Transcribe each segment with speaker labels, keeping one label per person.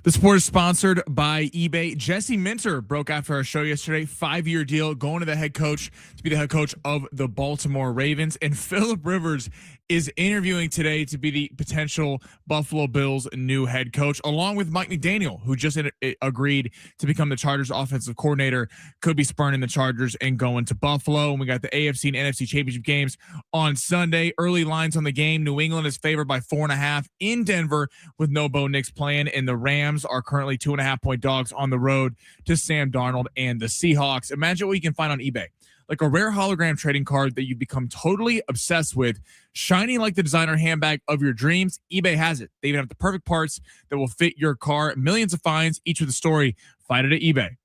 Speaker 1: The sport is sponsored by eBay. Jesse Minter broke after our show yesterday. 5-year deal going to the head coach to be the head coach of the Baltimore Ravens. And Philip Rivers is interviewing today to be the potential Buffalo Bills new head coach, along with Mike McDaniel, who just agreed to become the Chargers offensive coordinator, could be spurning the Chargers and going to Buffalo. And we got the AFC and NFC championship games on Sunday. Early lines on the game. New England is favored by 4.5 in Denver with no Bo Nix playing, and the Rams are currently 2.5-point dogs on the road to Sam Darnold and the Seahawks. Imagine what you can find on eBay. Like a rare hologram trading card that you've become totally obsessed with, shining like the designer handbag of your dreams. eBay has it. They even have the perfect parts that will fit your car. Millions of finds, each with a story. Find it at eBay.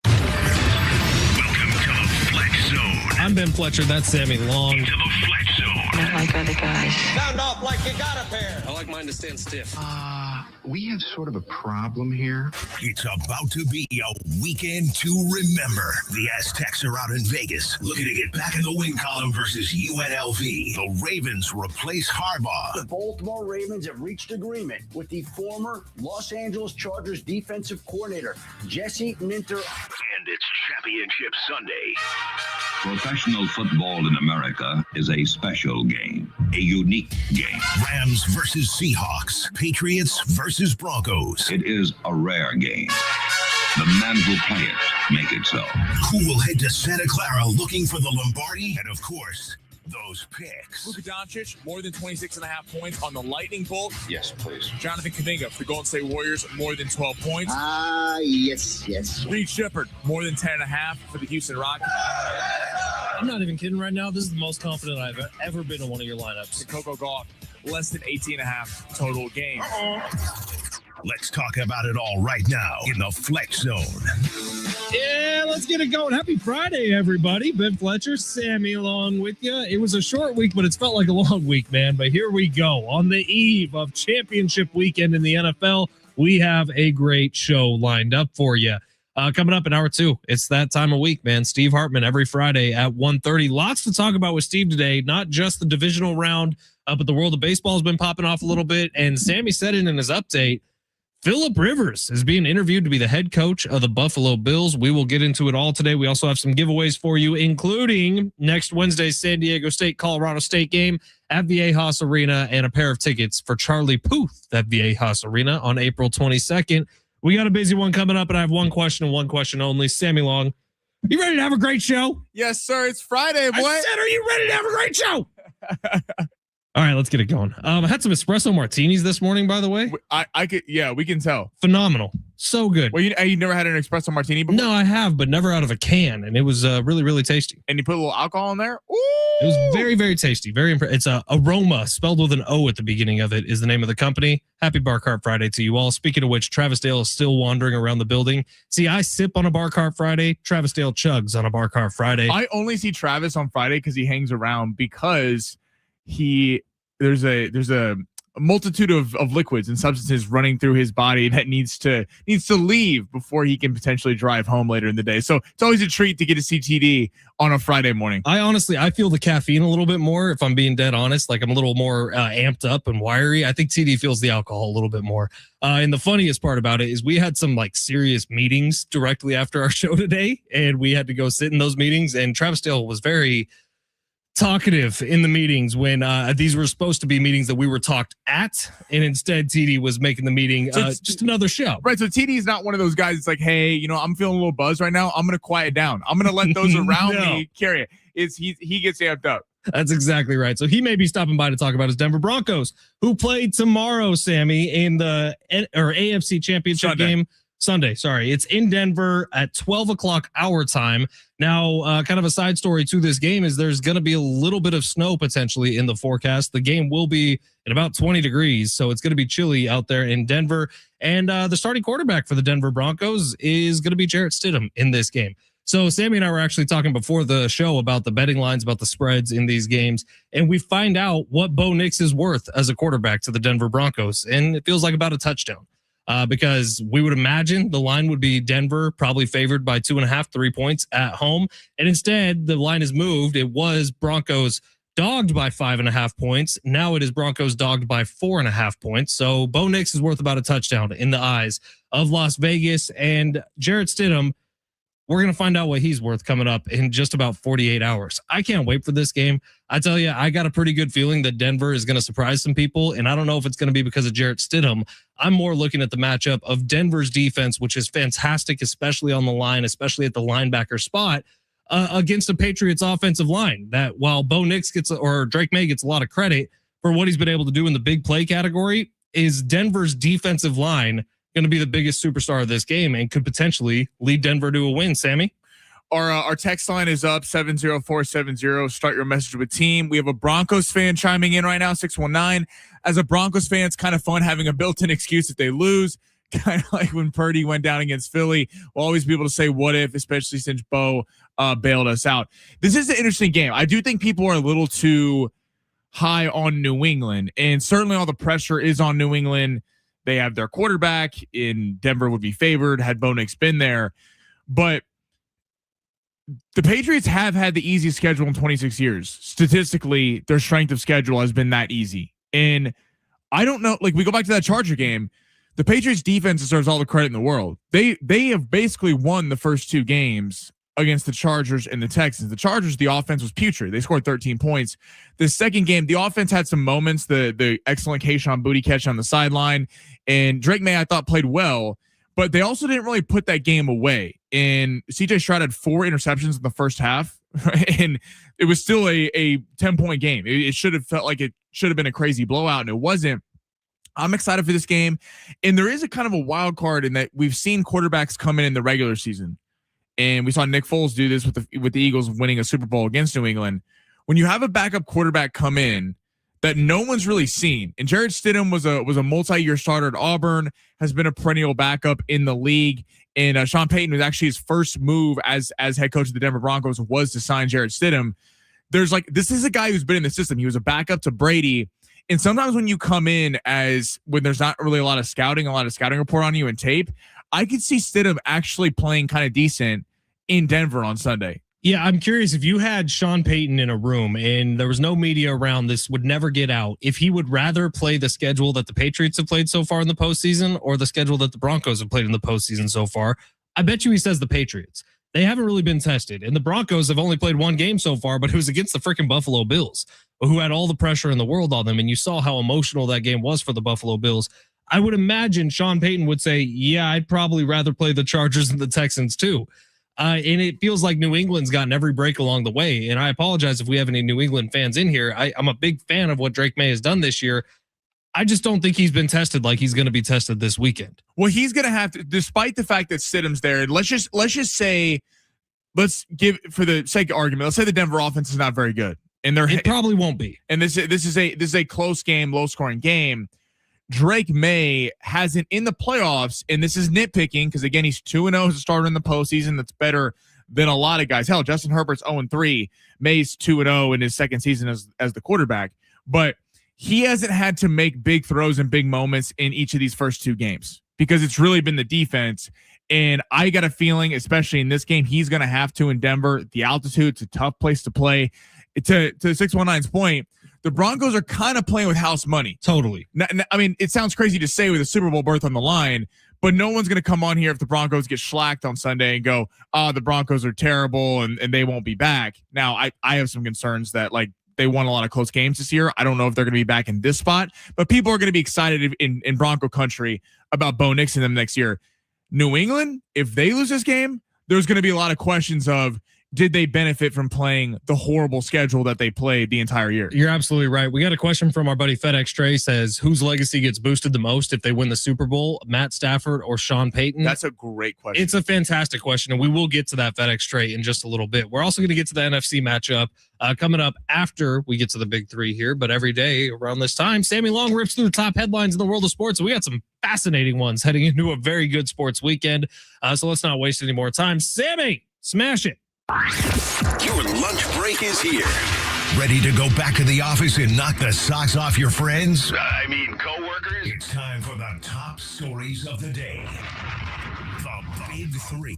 Speaker 2: Welcome to the Fletch Zone.
Speaker 3: I'm Ben Fletcher. That's Sammy Long.
Speaker 2: To the Fletch Zone.
Speaker 4: Not like other guys.
Speaker 5: Sound off like you got a pair.
Speaker 3: I like mine to stand stiff.
Speaker 6: We have sort of a problem here.
Speaker 2: It's about to be a weekend to remember. The Aztecs are out in Vegas, looking to get back in the win column versus UNLV. The Ravens replace Harbaugh.
Speaker 7: The Baltimore Ravens have reached agreement with the former Los Angeles Chargers defensive coordinator, Jesse Minter.
Speaker 2: And it's Championship Sunday.
Speaker 8: Professional football in America is a special game, a unique game.
Speaker 2: Rams versus Seahawks. Patriots versus Broncos.
Speaker 8: It is a rare game. The men who play it make it so.
Speaker 2: Who will head to Santa Clara looking for the Lombardi? And of course, those picks.
Speaker 1: Luka Doncic, more than 26.5 points on the Lightning Bolt.
Speaker 6: Yes, please.
Speaker 1: Jonathan Kuminga for the Golden State Warriors, more than 12 points.
Speaker 7: Yes.
Speaker 1: Reed Shepherd, more than 10.5 for the Houston Rockets.
Speaker 3: I'm not even kidding right now. This is the most confident I've ever been in one of your lineups.
Speaker 1: And Coco Gauff, less than 18.5 total game.
Speaker 2: Let's talk about it all right now in the Fletch Zone.
Speaker 3: Yeah, let's get it going. Happy Friday, everybody. Ben Fletcher, Sammy along with you. It was a short week, but it's felt like a long week, man. But here we go. On the eve of championship weekend in the NFL, we have a great show lined up for you. Coming up in hour 2, it's that time of week, man. Steve Hartman every Friday at 1:30. Lots to talk about with Steve today, not just the divisional round, but the world of baseball has been popping off a little bit. And Sammy said it in his update, Philip Rivers is being interviewed to be the head coach of the Buffalo Bills. We will get into it all today. We also have some giveaways for you, including next Wednesday's San Diego State-Colorado State game at Viejas Arena and a pair of tickets for Charlie Puth at Viejas Arena on April 22nd. We got a busy one coming up, and I have one question and one question only. Sammy Long, you ready to have a great show?
Speaker 1: Yes, sir. It's Friday, boy.
Speaker 3: I said, are you ready to have a great show? All right, let's get it going. I had some espresso martinis this morning, by the way.
Speaker 1: I could, yeah, we can tell.
Speaker 3: Phenomenal. So good.
Speaker 1: Well, you never had an espresso martini before?
Speaker 3: No, I have, but never out of a can. And it was really, really tasty.
Speaker 1: And you put a little alcohol in there? Ooh!
Speaker 3: It was very, very tasty. Very It's Aroma, spelled with an O at the beginning of it, is the name of the company. Happy Bar Cart Friday to you all. Speaking of which, Travis Dale is still wandering around the building. See, I sip on a Bar Cart Friday. Travis Dale chugs on a Bar Cart Friday.
Speaker 1: I only see Travis on Friday because he hangs around, because there's a multitude of liquids and substances running through his body that needs to leave before he can potentially drive home later in the day. So it's always a treat to get to see TD on a Friday morning.
Speaker 3: I feel the caffeine a little bit more, if I'm being dead honest. Like I'm a little more amped up and wiry. I think TD feels the alcohol a little bit more. And the funniest part about it is we had some like serious meetings directly after our show today, and we had to go sit in those meetings, and Travis Dale was very talkative in the meetings when these were supposed to be meetings that we were talked at, and instead TD was making the meeting just another show.
Speaker 1: Right. So TD is not one of those guys. It's like, hey, I'm feeling a little buzzed right now. I'm going to quiet down. I'm going to let those around me carry it. He gets amped up.
Speaker 3: That's exactly right. So he may be stopping by to talk about his Denver Broncos, who play tomorrow, Sammy, in the AFC Championship game. Sunday, sorry. It's in Denver at 12 o'clock our time. Now, kind of a side story to this game is there's going to be a little bit of snow potentially in the forecast. The game will be at about 20 degrees, so it's going to be chilly out there in Denver. And the starting quarterback for the Denver Broncos is going to be Jarrett Stidham in this game. So Sammy and I were actually talking before the show about the betting lines, about the spreads in these games, and we find out what Bo Nix is worth as a quarterback to the Denver Broncos, and it feels like about a touchdown. Because we would imagine the line would be Denver probably favored by 2.5, 3 points at home. And instead, the line is moved. It was Broncos dogged by 5.5 points. Now it is Broncos dogged by 4.5 points. So Bo Nix is worth about a touchdown in the eyes of Las Vegas. And Jarrett Stidham, we're going to find out what he's worth coming up in just about 48 hours. I can't wait for this game. I tell you, I got a pretty good feeling that Denver is going to surprise some people. And I don't know if it's going to be because of Jarrett Stidham. I'm more looking at the matchup of Denver's defense, which is fantastic, especially on the line, especially at the linebacker spot, against the Patriots offensive line. That while Bo Nix or Drake May gets a lot of credit for what he's been able to do in the big play category, is Denver's defensive line going to be the biggest superstar of this game and could potentially lead Denver to a win. Sammy?
Speaker 1: Our text line is up 70470. Start your message with team. We have a Broncos fan chiming in right now, 619. As a Broncos fan, it's kind of fun having a built-in excuse if they lose. Kind of like when Purdy went down against Philly. We'll always be able to say what if, especially since Bo bailed us out. This is an interesting game. I do think people are a little too high on New England, and certainly all the pressure is on New England. They have their quarterback. In Denver would be favored had Bo Nix been there. But the Patriots have had the easiest schedule in 26 years. Statistically, their strength of schedule has been that easy. And I don't know, like we go back to that Charger game, the Patriots defense deserves all the credit in the world. They have basically won the first two games against the Chargers and the Texans. The Chargers, the offense was putrid. They scored 13 points. The second game, the offense had some moments, the excellent Keyshawn Boutte catch on the sideline, and Drake May, I thought, played well, but they also didn't really put that game away. And CJ Stroud had 4 interceptions in the first half, and it was still a 10-point game. It should have felt like it should have been a crazy blowout, and it wasn't. I'm excited for this game. And there is a kind of a wild card in that we've seen quarterbacks come in the regular season. And we saw Nick Foles do this with the Eagles winning a Super Bowl against New England. When you have a backup quarterback come in that no one's really seen, and Jarrett Stidham was a multi-year starter at Auburn, has been a perennial backup in the league. And Sean Payton was actually his first move as head coach of the Denver Broncos was to sign Jarrett Stidham. This is a guy who's been in the system. He was a backup to Brady. And sometimes when you come in when there's not really a lot of scouting report on you and tape, I could see Stidham actually playing kind of decent in Denver on Sunday.
Speaker 3: Yeah, I'm curious if you had Sean Payton in a room and there was no media around, this would never get out, if he would rather play the schedule that the Patriots have played so far in the postseason or the schedule that the Broncos have played in the postseason so far. I bet you he says the Patriots. They haven't really been tested. And the Broncos have only played one game so far, but it was against the freaking Buffalo Bills, who had all the pressure in the world on them. And you saw how emotional that game was for the Buffalo Bills. I would imagine Sean Payton would say, yeah, I'd probably rather play the Chargers and the Texans too. And it feels like New England's gotten every break along the way. And I apologize if we have any New England fans in here. I'm a big fan of what Drake May has done this year. I just don't think he's been tested like he's going to be tested this weekend.
Speaker 1: Well, he's going to have to, despite the fact that Stidham's there. Let's just say, let's give, for the sake of argument, let's say the Denver offense is not very good, and
Speaker 3: it probably won't be.
Speaker 1: And this is a close game, low scoring game. Drake May hasn't in the playoffs, and this is nitpicking because again he's 2-0 as a starter in the postseason. That's better than a lot of guys. Hell, Justin Herbert's 0-3. May's 2-0 in his second season as the quarterback, but he hasn't had to make big throws and big moments in each of these first two games because it's really been the defense. And I got a feeling, especially in this game, he's going to have to in Denver. The altitude, it's a tough place to play. To 619's point, the Broncos are kind of playing with house money.
Speaker 3: Totally.
Speaker 1: I mean, it sounds crazy to say with a Super Bowl berth on the line, but no one's going to come on here if the Broncos get shellacked on Sunday and go, the Broncos are terrible and they won't be back. Now, I have some concerns that like they won a lot of close games this year. I don't know if they're going to be back in this spot, but people are going to be excited in Bronco country about Bo Nix and them next year. New England, if they lose this game, there's going to be a lot of questions of, did they benefit from playing the horrible schedule that they played the entire year?
Speaker 3: You're absolutely right. We got a question from our buddy FedEx Trey, says, whose legacy gets boosted the most if they win the Super Bowl, Matt Stafford or Sean Payton?
Speaker 1: That's a great question.
Speaker 3: It's a fantastic question, and we will get to that FedEx Trey in just a little bit. We're also going to get to the NFC matchup coming up after we get to the big three here, but every day around this time, Sammy Long rips through the top headlines in the world of sports, and we got some fascinating ones heading into a very good sports weekend. So let's not waste any more time. Sammy, smash it.
Speaker 2: Your lunch break is here. Ready to go back to the office and knock the socks off your friends? I mean, coworkers? It's time for the top stories of the day. The Big Three.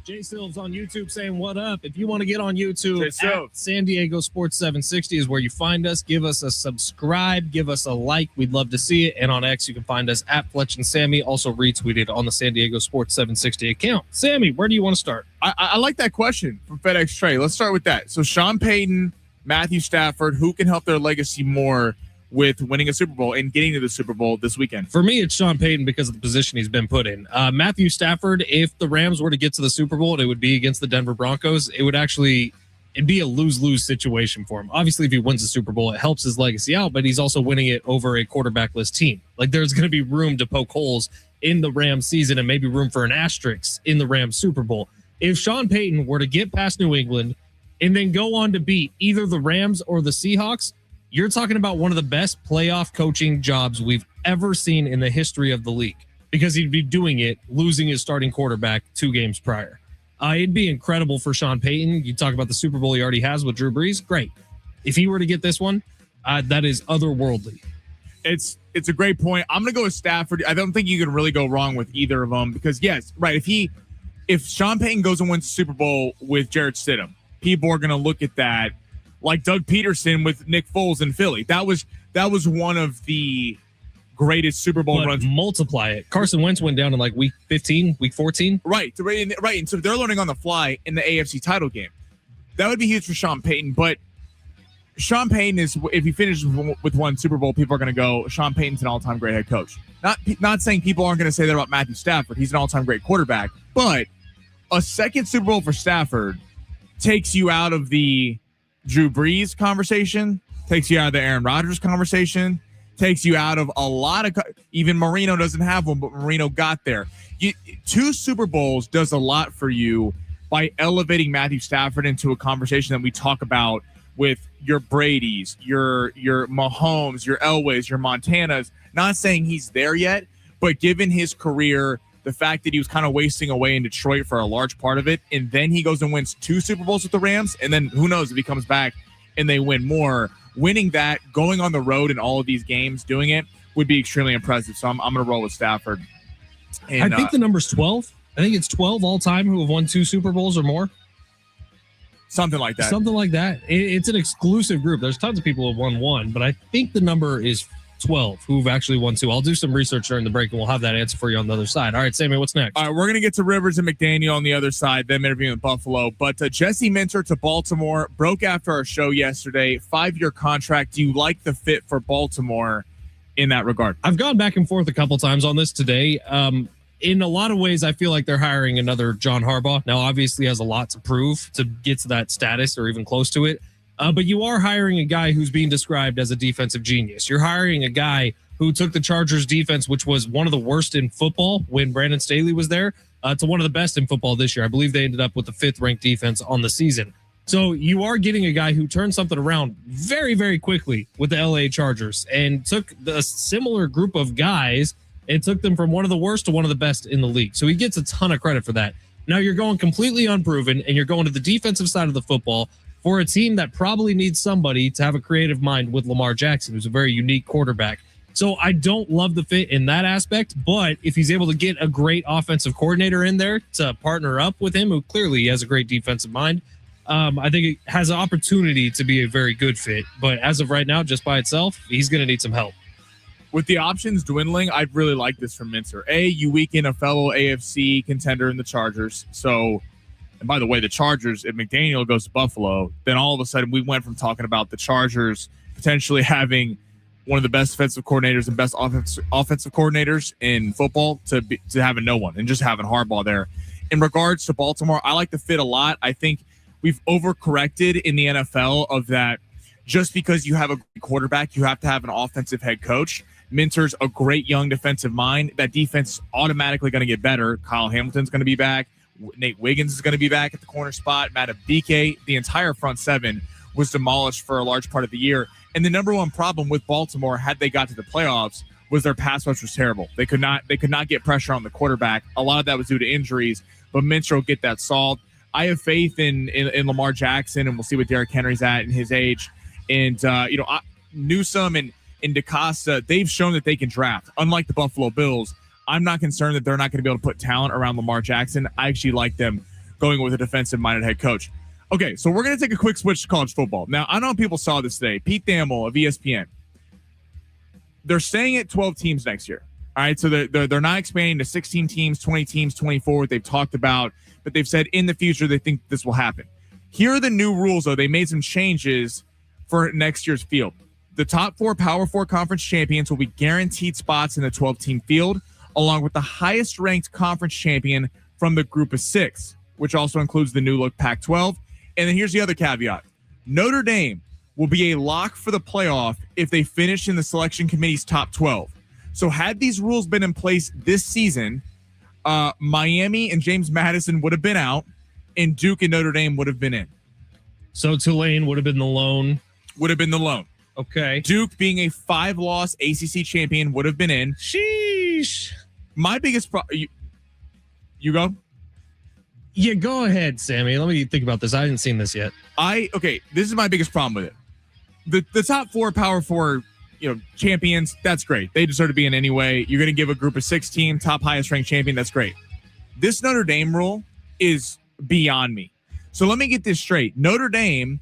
Speaker 3: Jay Silves on YouTube saying, what up? If you want to get on YouTube,
Speaker 1: Silves.
Speaker 3: at San Diego Sports 760 is where you find us. Give us a subscribe. Give us a like. We'd love to see it. And on X, you can find us at Fletch and Sammy, also retweeted on the San Diego Sports 760 account. Sammy, where do you want to start?
Speaker 1: I like that question from FedEx Trey. Let's start with that. So Sean Payton, Matthew Stafford, who can help their legacy more with winning a Super Bowl and getting to the Super Bowl this weekend?
Speaker 3: For me, it's Sean Payton because of the position he's been put in. Matthew Stafford, if the Rams were to get to the Super Bowl and it would be against the Denver Broncos, it'd be a lose-lose situation for him. Obviously, if he wins the Super Bowl, it helps his legacy out, but he's also winning it over a quarterbackless team. Like, there's going to be room to poke holes in the Rams season and maybe room for an asterisk in the Rams Super Bowl. If Sean Payton were to get past New England and then go on to beat either the Rams or the Seahawks, you're talking about one of the best playoff coaching jobs we've ever seen in the history of the league, because he'd be doing it, losing his starting quarterback 2 games prior. It'd be incredible for Sean Payton. You talk about the Super Bowl he already has with Drew Brees. Great. If he were to get this one, that is otherworldly.
Speaker 1: It's a great point. I'm going to go with Stafford. I don't think you can really go wrong with either of them because, yes, right, if Sean Payton goes and wins the Super Bowl with Jarrett Stidham, people are going to look at that like Doug Peterson with Nick Foles in Philly. That was one of the greatest Super Bowl runs.
Speaker 3: Multiply it. Carson Wentz went down in like week 15, week 14.
Speaker 1: Right. And so they're learning on the fly in the AFC title game. That would be huge for Sean Payton. But Sean Payton is, if he finishes with one Super Bowl, people are going to go, Sean Payton's an all-time great head coach. Not saying people aren't going to say that about Matthew Stafford. He's an all-time great quarterback. But a second Super Bowl for Stafford takes you out of the Drew Brees conversation, takes you out of the Aaron Rodgers conversation, takes you out of a lot of, even Marino doesn't have one, but Marino got there. 2 Super Bowls does a lot for you by elevating Matthew Stafford into a conversation that we talk about with your Bradys, your Mahomes, your Elways, your Montanas. Not saying he's there yet, but given his career, the fact that he was kind of wasting away in Detroit for a large part of it, and then he goes and wins 2 Super Bowls with the Rams, and then who knows if he comes back and they win more. Winning that, going on the road in all of these games, doing it would be extremely impressive. So I'm going to roll with Stafford. And,
Speaker 3: I think the number's 12. I think it's 12 all time who have won 2 Super Bowls or more.
Speaker 1: Something like that.
Speaker 3: Something like that. It's an exclusive group. There's tons of people who have won 1, but I think the number is 12 who've actually won 2. I'll do some research during the break and we'll have that answer for you on the other side. All right, Sammy, what's next?
Speaker 1: All right, we're going to get to Rivers and McDaniel on the other side, them interviewing Buffalo. But Jesse Minter to Baltimore broke after our show yesterday. 5-year contract. Do you like the fit for Baltimore in that regard?
Speaker 3: I've gone back and forth a couple times on this today. In a lot of ways, I feel like they're hiring another John Harbaugh. Now, obviously, has a lot to prove to get to that status or even close to it. But you are hiring a guy who's being described as a defensive genius. You're hiring a guy who took the Chargers defense, which was one of the worst in football when Brandon Staley was there, to one of the best in football this year. I believe they ended up with the 5th ranked defense on the season. So you are getting a guy who turned something around very, very quickly with the LA Chargers and took a similar group of guys and took them from one of the worst to one of the best in the league. So he gets a ton of credit for that. Now you're going completely unproven and you're going to the defensive side of the football for a team that probably needs somebody to have a creative mind with Lamar Jackson, who's a very unique quarterback. So I don't love the fit in that aspect, but if he's able to get a great offensive coordinator in there to partner up with him, who clearly has a great defensive mind, I think it has an opportunity to be a very good fit. But as of right now, just by itself, he's going to need some help.
Speaker 1: With the options dwindling, I'd really like this from Minter. You weaken a fellow AFC contender in the Chargers. So, and by the way, the Chargers, if McDaniel goes to Buffalo, then all of a sudden we went from talking about the Chargers potentially having one of the best defensive coordinators and best offensive coordinators in football to having no one and just having Harbaugh there. In regards to Baltimore, I like the fit a lot. I think we've overcorrected in the NFL of that just because you have a quarterback, you have to have an offensive head coach. Minter's a great young defensive mind. That defense is automatically going to get better. Kyle Hamilton's going to be back. Nate Wiggins is going to be back at the corner spot. Matt Abike, the entire front seven was demolished for a large part of the year. And the number one problem with Baltimore, had they got to the playoffs, was their pass rush was terrible. They could not get pressure on the quarterback. A lot of that was due to injuries, but Minter will get that solved. I have faith in Lamar Jackson, and we'll see what Derrick Henry's at in his age. And Newsome and DeCosta, they've shown that they can draft. Unlike the Buffalo Bills, I'm not concerned that they're not going to be able to put talent around Lamar Jackson. I actually like them going with a defensive-minded head coach. Okay, so we're going to take a quick switch to college football. Now, I don't know if people saw this today. Pete Thamel of ESPN. They're staying at 12 teams next year. All right, so they're not expanding to 16 teams, 20 teams, 24, they've talked about, but they've said in the future they think this will happen. Here are the new rules, though. They made some changes for next year's field. The top 4 Power 4 conference champions will be guaranteed spots in the 12-team field, along with the highest-ranked conference champion from the group of 6, which also includes the new-look Pac-12. And then here's the other caveat. Notre Dame will be a lock for the playoff if they finish in the selection committee's top 12. So had these rules been in place this season, Miami and James Madison would have been out, and Duke and Notre Dame would have been in.
Speaker 3: So Tulane would have been the lone.
Speaker 1: Would have been the lone.
Speaker 3: Okay.
Speaker 1: Duke, being a 5-loss ACC champion, would have been in.
Speaker 3: Sheesh.
Speaker 1: My biggest you go?
Speaker 3: Yeah, go ahead, Sammy. Let me think about this. I haven't seen this yet.
Speaker 1: Okay, this is my biggest problem with it. The top 4 Power 4 champions, that's great. They deserve to be in anyway. You're going to give a group of 6 team, top highest ranked champion, that's great. This Notre Dame rule is beyond me. So let me get this straight. Notre Dame,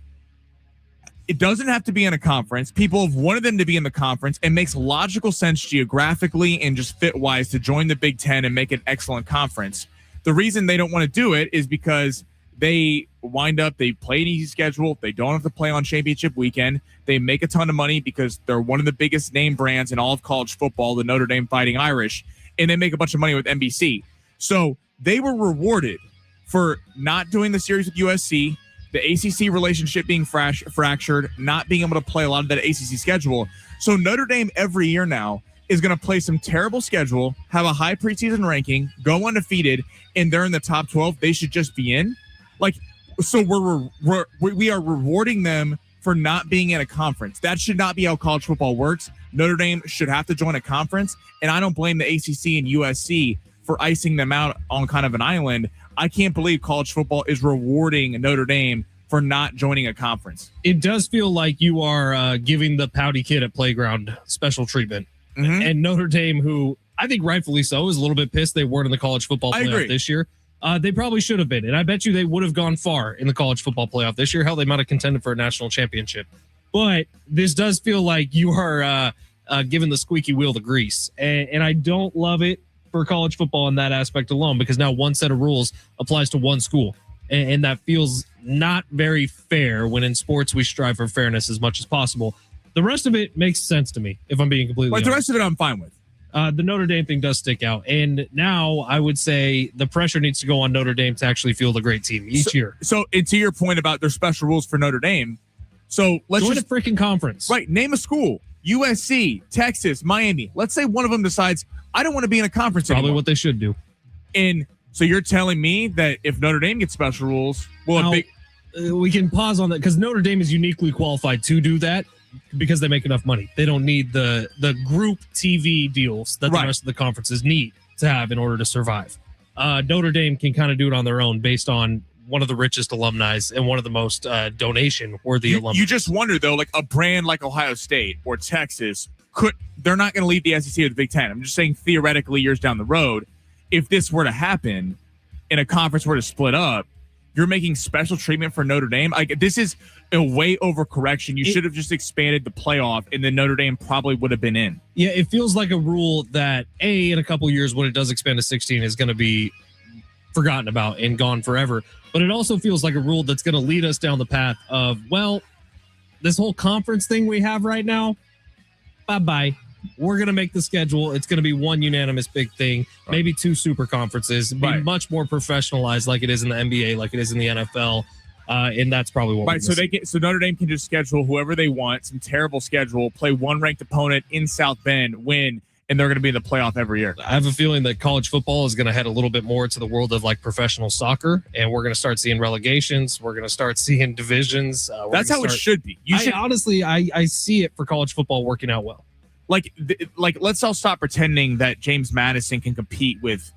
Speaker 1: it doesn't have to be in a conference. People have wanted them to be in the conference. It makes logical sense geographically and just fit-wise to join the Big Ten and make an excellent conference. The reason they don't want to do it is because they they play an easy schedule. They don't have to play on championship weekend. They make a ton of money because they're one of the biggest name brands in all of college football, the Notre Dame Fighting Irish, and they make a bunch of money with NBC. So they were rewarded for not doing the series with USC, the ACC relationship being fractured, not being able to play a lot of that ACC schedule. So Notre Dame every year now is going to play some terrible schedule, have a high preseason ranking, go undefeated, and they're in the top 12. They should just be in. So we are rewarding them for not being in a conference. That should not be how college football works. Notre Dame should have to join a conference, and I don't blame the ACC and USC for icing them out on kind of an island. I can't believe college football is rewarding Notre Dame for not joining a conference.
Speaker 3: It does feel like you are giving the pouty kid at playground special treatment. Mm-hmm. And Notre Dame, who I think rightfully so, is a little bit pissed they weren't in the college football playoff this year. They probably should have been. And I bet you they would have gone far in the college football playoff this year. Hell, they might have contended for a national championship. But this does feel like you are giving the squeaky wheel the grease. And I don't love it for college football in that aspect alone, because now one set of rules applies to one school. And that feels not very fair when in sports we strive for fairness as much as possible. The rest of it makes sense to me, if I'm being completely honest.
Speaker 1: The rest of it I'm fine with.
Speaker 3: The Notre Dame thing does stick out. And now I would say the pressure needs to go on Notre Dame to actually field a great team each year.
Speaker 1: So, and to your point about their special rules for Notre Dame, so let's
Speaker 3: join
Speaker 1: just
Speaker 3: a freaking conference.
Speaker 1: Right. Name a school. USC, Texas, Miami. Let's say one of them decides, I don't want to be in a conference
Speaker 3: Probably
Speaker 1: anymore.
Speaker 3: What they should do.
Speaker 1: And so you're telling me that if Notre Dame gets special rules,
Speaker 3: we can pause on that because Notre Dame is uniquely qualified to do that because they make enough money. They don't need the group TV deals that the rest of the conferences need to have in order to survive. Notre Dame can kind of do it on their own based on one of the richest alumni and one of the most donation-worthy alumni.
Speaker 1: You just wonder, though, like a brand like Ohio State or Texas, they're not going to leave the SEC or the Big Ten. I'm just saying theoretically years down the road, if this were to happen and a conference were to split up, you're making special treatment for Notre Dame. Like, this is a way overcorrection. You should have just expanded the playoff, and then Notre Dame probably would have been in.
Speaker 3: Yeah, it feels like a rule that, in a couple of years when it does expand to 16 is going to be forgotten about and gone forever. But it also feels like a rule that's going to lead us down the path of, well, this whole conference thing we have right now, bye-bye. We're going to make the schedule. It's going to be one unanimous big thing, maybe 2 super conferences, be much more professionalized like it is in the NBA, like it is in the NFL. And that's probably what we're
Speaker 1: so Notre Dame can just schedule whoever they want, some terrible schedule, play one ranked opponent in South Bend, win, and they're going to be in the playoff every year.
Speaker 3: I have a feeling that college football is going to head a little bit more to the world of like professional soccer, and we're going to start seeing relegations. We're going to start seeing divisions.
Speaker 1: That's how it should be.
Speaker 3: Honestly, I see it for college football working out well.
Speaker 1: Like, let's all stop pretending that James Madison can compete with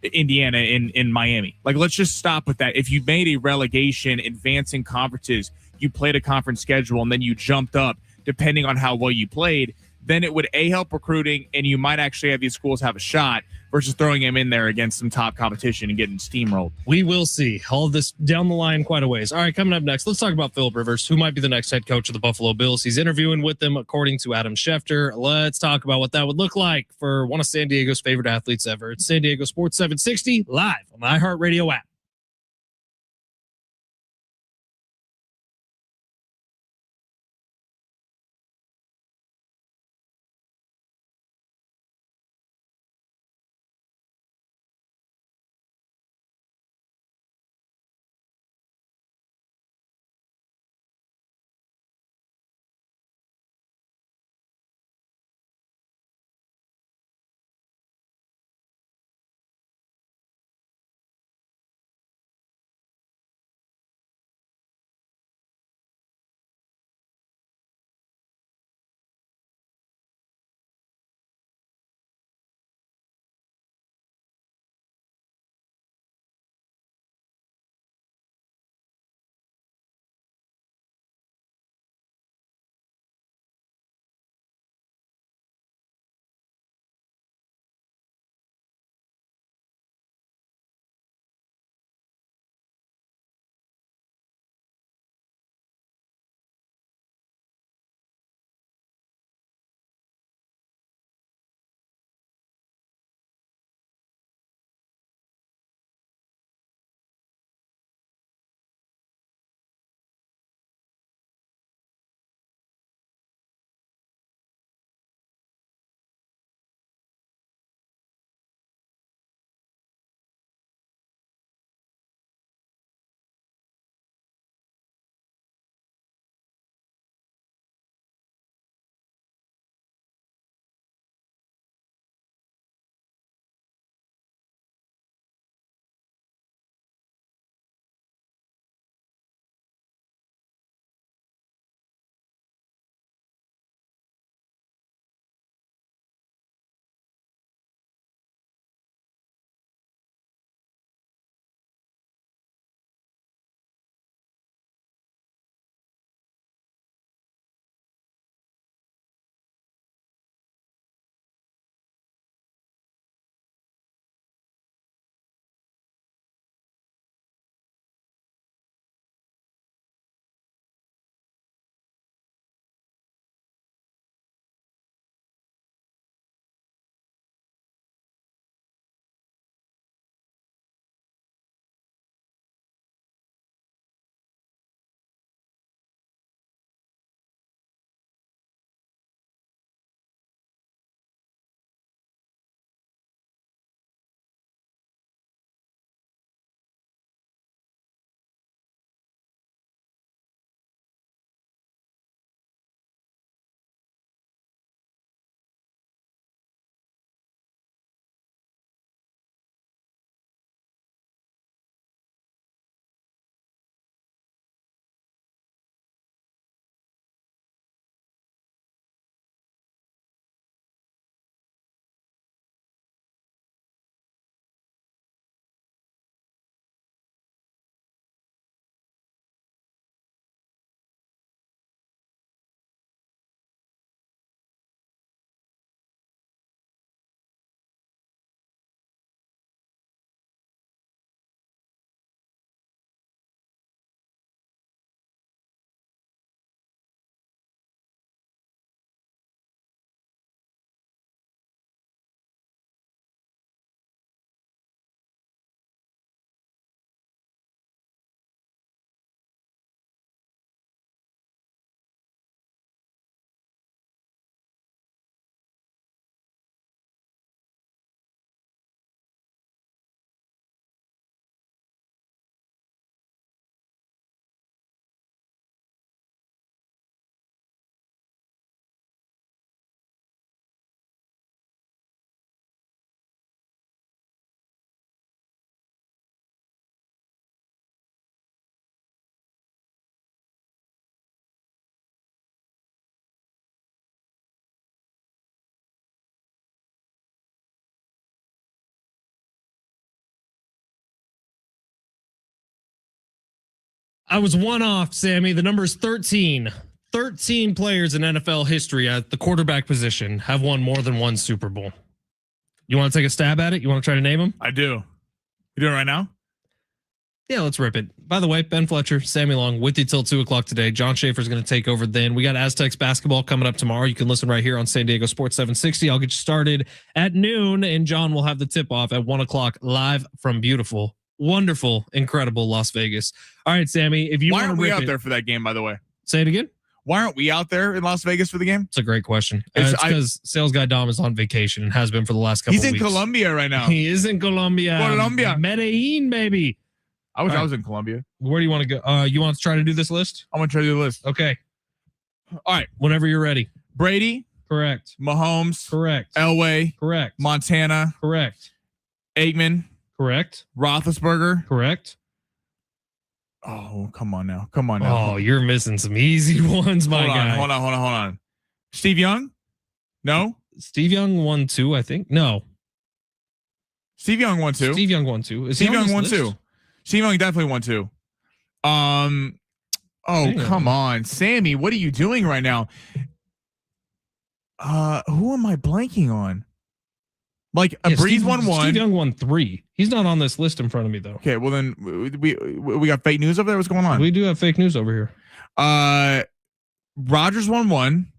Speaker 1: Indiana in Miami. Like, let's just stop with that. If you made a relegation advancing conferences, you played a conference schedule, and then you jumped up depending on how well you played, then it would help recruiting, and you might actually have these schools have a shot. versus throwing him in there against some top competition and getting steamrolled.
Speaker 3: We will see. All of this down the line quite a ways. All right, coming up next, let's talk about Philip Rivers, who might be the next head coach of the Buffalo Bills. He's interviewing with them, according to Adam Schefter. Let's talk about what that would look like for one of San Diego's favorite athletes ever. It's San Diego Sports 760, live on the iHeartRadio app. I was one off, Sammy. The number is 13. 13 players in NFL history at the quarterback position have won more than one Super Bowl. You want to take a stab at it? You want to try to name them?
Speaker 1: I do. You doing it right now?
Speaker 3: Yeah, let's rip it. By the way, Ben Fletcher, Sammy Long with you till 2 o'clock today. John Schaefer's going to take over then. We got Aztecs basketball coming up tomorrow. You can listen right here on San Diego Sports 760. I'll get you started at noon, and John will have the tip off at 1 o'clock live from beautiful, wonderful, incredible Las Vegas. All right, Sammy, if you
Speaker 1: Why
Speaker 3: want to
Speaker 1: aren't we
Speaker 3: rip
Speaker 1: out
Speaker 3: it,
Speaker 1: there for that game, by the way?
Speaker 3: say it again.
Speaker 1: Why aren't we out there in Las Vegas for the game?
Speaker 3: It's a great question.
Speaker 1: It's-
Speaker 3: It's because sales guy Dom is on vacation and has been for the last couple
Speaker 1: He's in
Speaker 3: weeks.
Speaker 1: Colombia right now.
Speaker 3: He is in Colombia.
Speaker 1: Colombia.
Speaker 3: Medellin, baby.
Speaker 1: I wish
Speaker 3: All
Speaker 1: I
Speaker 3: right.
Speaker 1: was in Colombia.
Speaker 3: Where do you want to go? You want to try to do this list?
Speaker 1: I'm going to try to do the list.
Speaker 3: Okay.
Speaker 1: All right.
Speaker 3: Whenever you're ready.
Speaker 1: Brady,
Speaker 3: Correct.
Speaker 1: Mahomes,
Speaker 3: Correct.
Speaker 1: Elway,
Speaker 3: Correct.
Speaker 1: Montana,
Speaker 3: Correct.
Speaker 1: Aikman,
Speaker 3: Correct.
Speaker 1: Roethlisberger.
Speaker 3: Correct.
Speaker 1: Oh, come on now. Come on now.
Speaker 3: Oh, you're missing some easy ones, my guy.
Speaker 1: Hold on. Steve Young? No?
Speaker 3: Steve Young won 2, I think. No.
Speaker 1: Steve Young won 2.
Speaker 3: Steve Young won 2. Is
Speaker 1: Steve
Speaker 3: he on
Speaker 1: Young
Speaker 3: this
Speaker 1: won
Speaker 3: list?
Speaker 1: 2. Steve Young definitely won 2. Oh,
Speaker 3: Hang
Speaker 1: come on. Sammy, what are you doing right now? Who am I blanking on? Like a Breeze won 1.
Speaker 3: Steve Young won 3. He's not on this list in front of me, though.
Speaker 1: Okay, well then we got fake news over there. What's going on?
Speaker 3: We do have fake news over here.
Speaker 1: Rodgers won 1.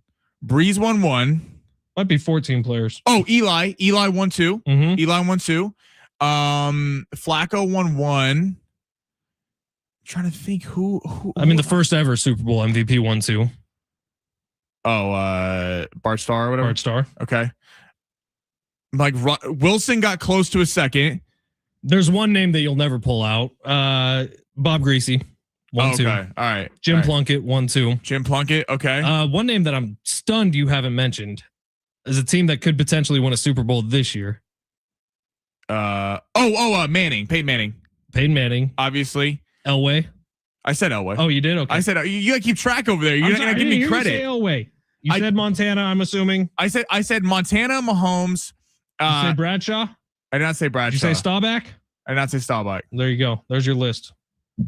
Speaker 1: Breeze won 1.
Speaker 3: Might be 14 players.
Speaker 1: Oh, Eli won 2.
Speaker 3: Mm-hmm.
Speaker 1: Eli won 2. Flacco won 1. Trying to think who
Speaker 3: I mean, the first ever Super Bowl MVP won 2.
Speaker 1: Oh, Bart Starr or whatever.
Speaker 3: Bart Starr.
Speaker 1: Okay. Like Wilson got close to a second.
Speaker 3: There's one name that you'll never pull out. Bob Greasy, 1, 2.
Speaker 1: Okay. All right.
Speaker 3: Jim
Speaker 1: All right.
Speaker 3: Plunkett, 1, 2.
Speaker 1: Jim Plunkett. Okay.
Speaker 3: One name that I'm stunned you haven't mentioned is a team that could potentially win a Super Bowl this year.
Speaker 1: Manning. Peyton Manning.
Speaker 3: Peyton Manning,
Speaker 1: Obviously.
Speaker 3: Elway.
Speaker 1: I said Elway.
Speaker 3: Oh, you did? Okay.
Speaker 1: I said you gotta keep track over there. You're not gonna give me credit.
Speaker 3: Elway. You said Montana, I'm assuming.
Speaker 1: I said Montana, Mahomes.
Speaker 3: You said Bradshaw?
Speaker 1: I did not say Bradshaw.
Speaker 3: Did you say Staubach?
Speaker 1: I did not say Staubach.
Speaker 3: There you go. There's your list.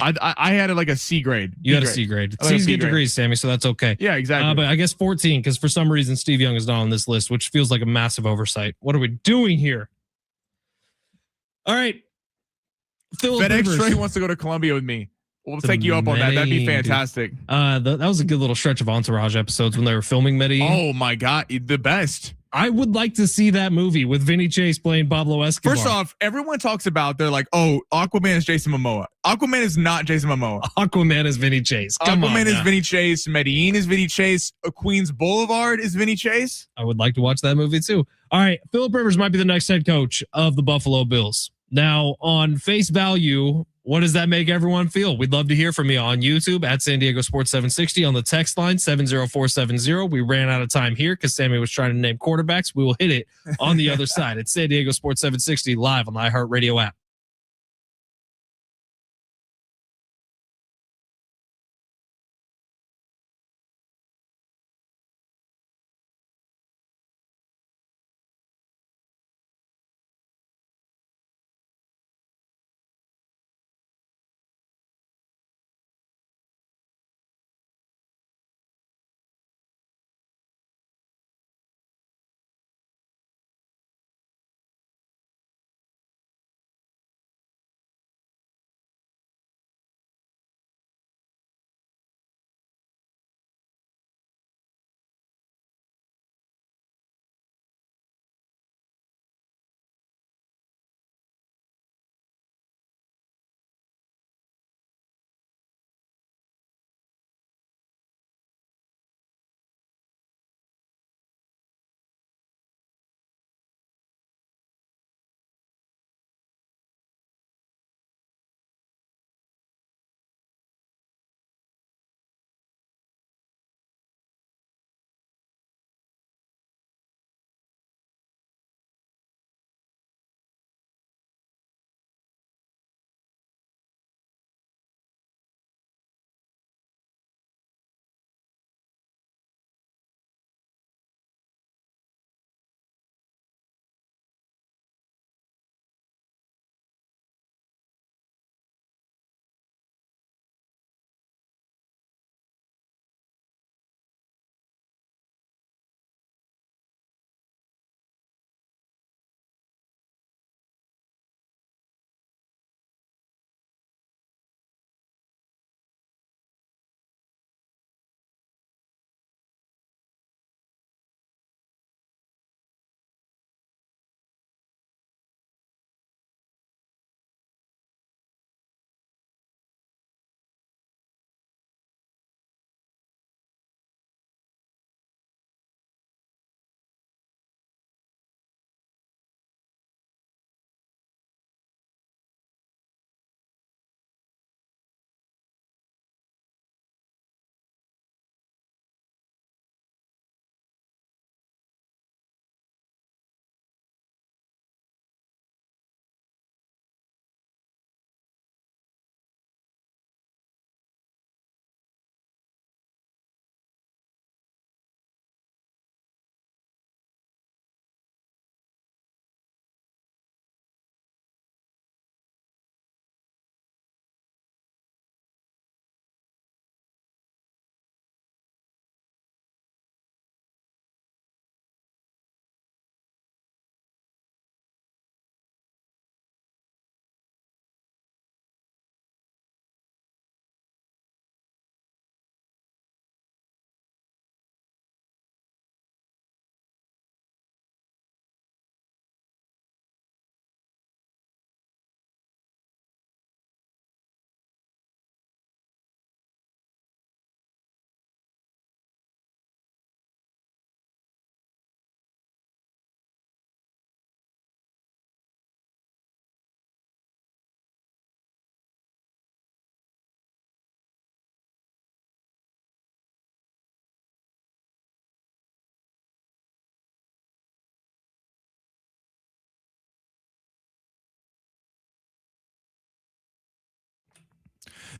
Speaker 1: I had it like a C grade.
Speaker 3: You had a C grade.
Speaker 1: I had a
Speaker 3: C's
Speaker 1: B
Speaker 3: get
Speaker 1: grade.
Speaker 3: degrees, Sammy, so that's okay.
Speaker 1: Yeah, exactly.
Speaker 3: But I guess 14, because for some reason Steve Young is not on this list, which feels like a massive oversight. What are we doing here? All right. Philip
Speaker 1: FedEx
Speaker 3: Rivers.
Speaker 1: Trey wants to go to Colombia with me. We'll
Speaker 3: To
Speaker 1: take you up on that. That'd be
Speaker 3: Medellin, dude.
Speaker 1: fantastic.
Speaker 3: That was a good little stretch of Entourage episodes when they were filming Medellin.
Speaker 1: Oh my God, the best.
Speaker 3: I would like to see that movie with Vinny Chase playing Pablo Escobar.
Speaker 1: First off, everyone talks about they're like, oh, Aquaman is Jason Momoa. Aquaman is not Jason Momoa.
Speaker 3: Aquaman is Vinny Chase. Come on.
Speaker 1: Aquaman is
Speaker 3: now.
Speaker 1: Vinny Chase. Medellin is Vinny Chase. Queens Boulevard is Vinny Chase.
Speaker 3: I would like to watch that movie too. All right, Philip Rivers might be the next head coach of the Buffalo Bills. Now, on face value, what does that make everyone feel? We'd love to hear from you on YouTube at San Diego Sports 760 on the text line 70470. We ran out of time here because Sammy was trying to name quarterbacks. We will hit it on the other side. It's San Diego Sports 760 live on the iHeartRadio app.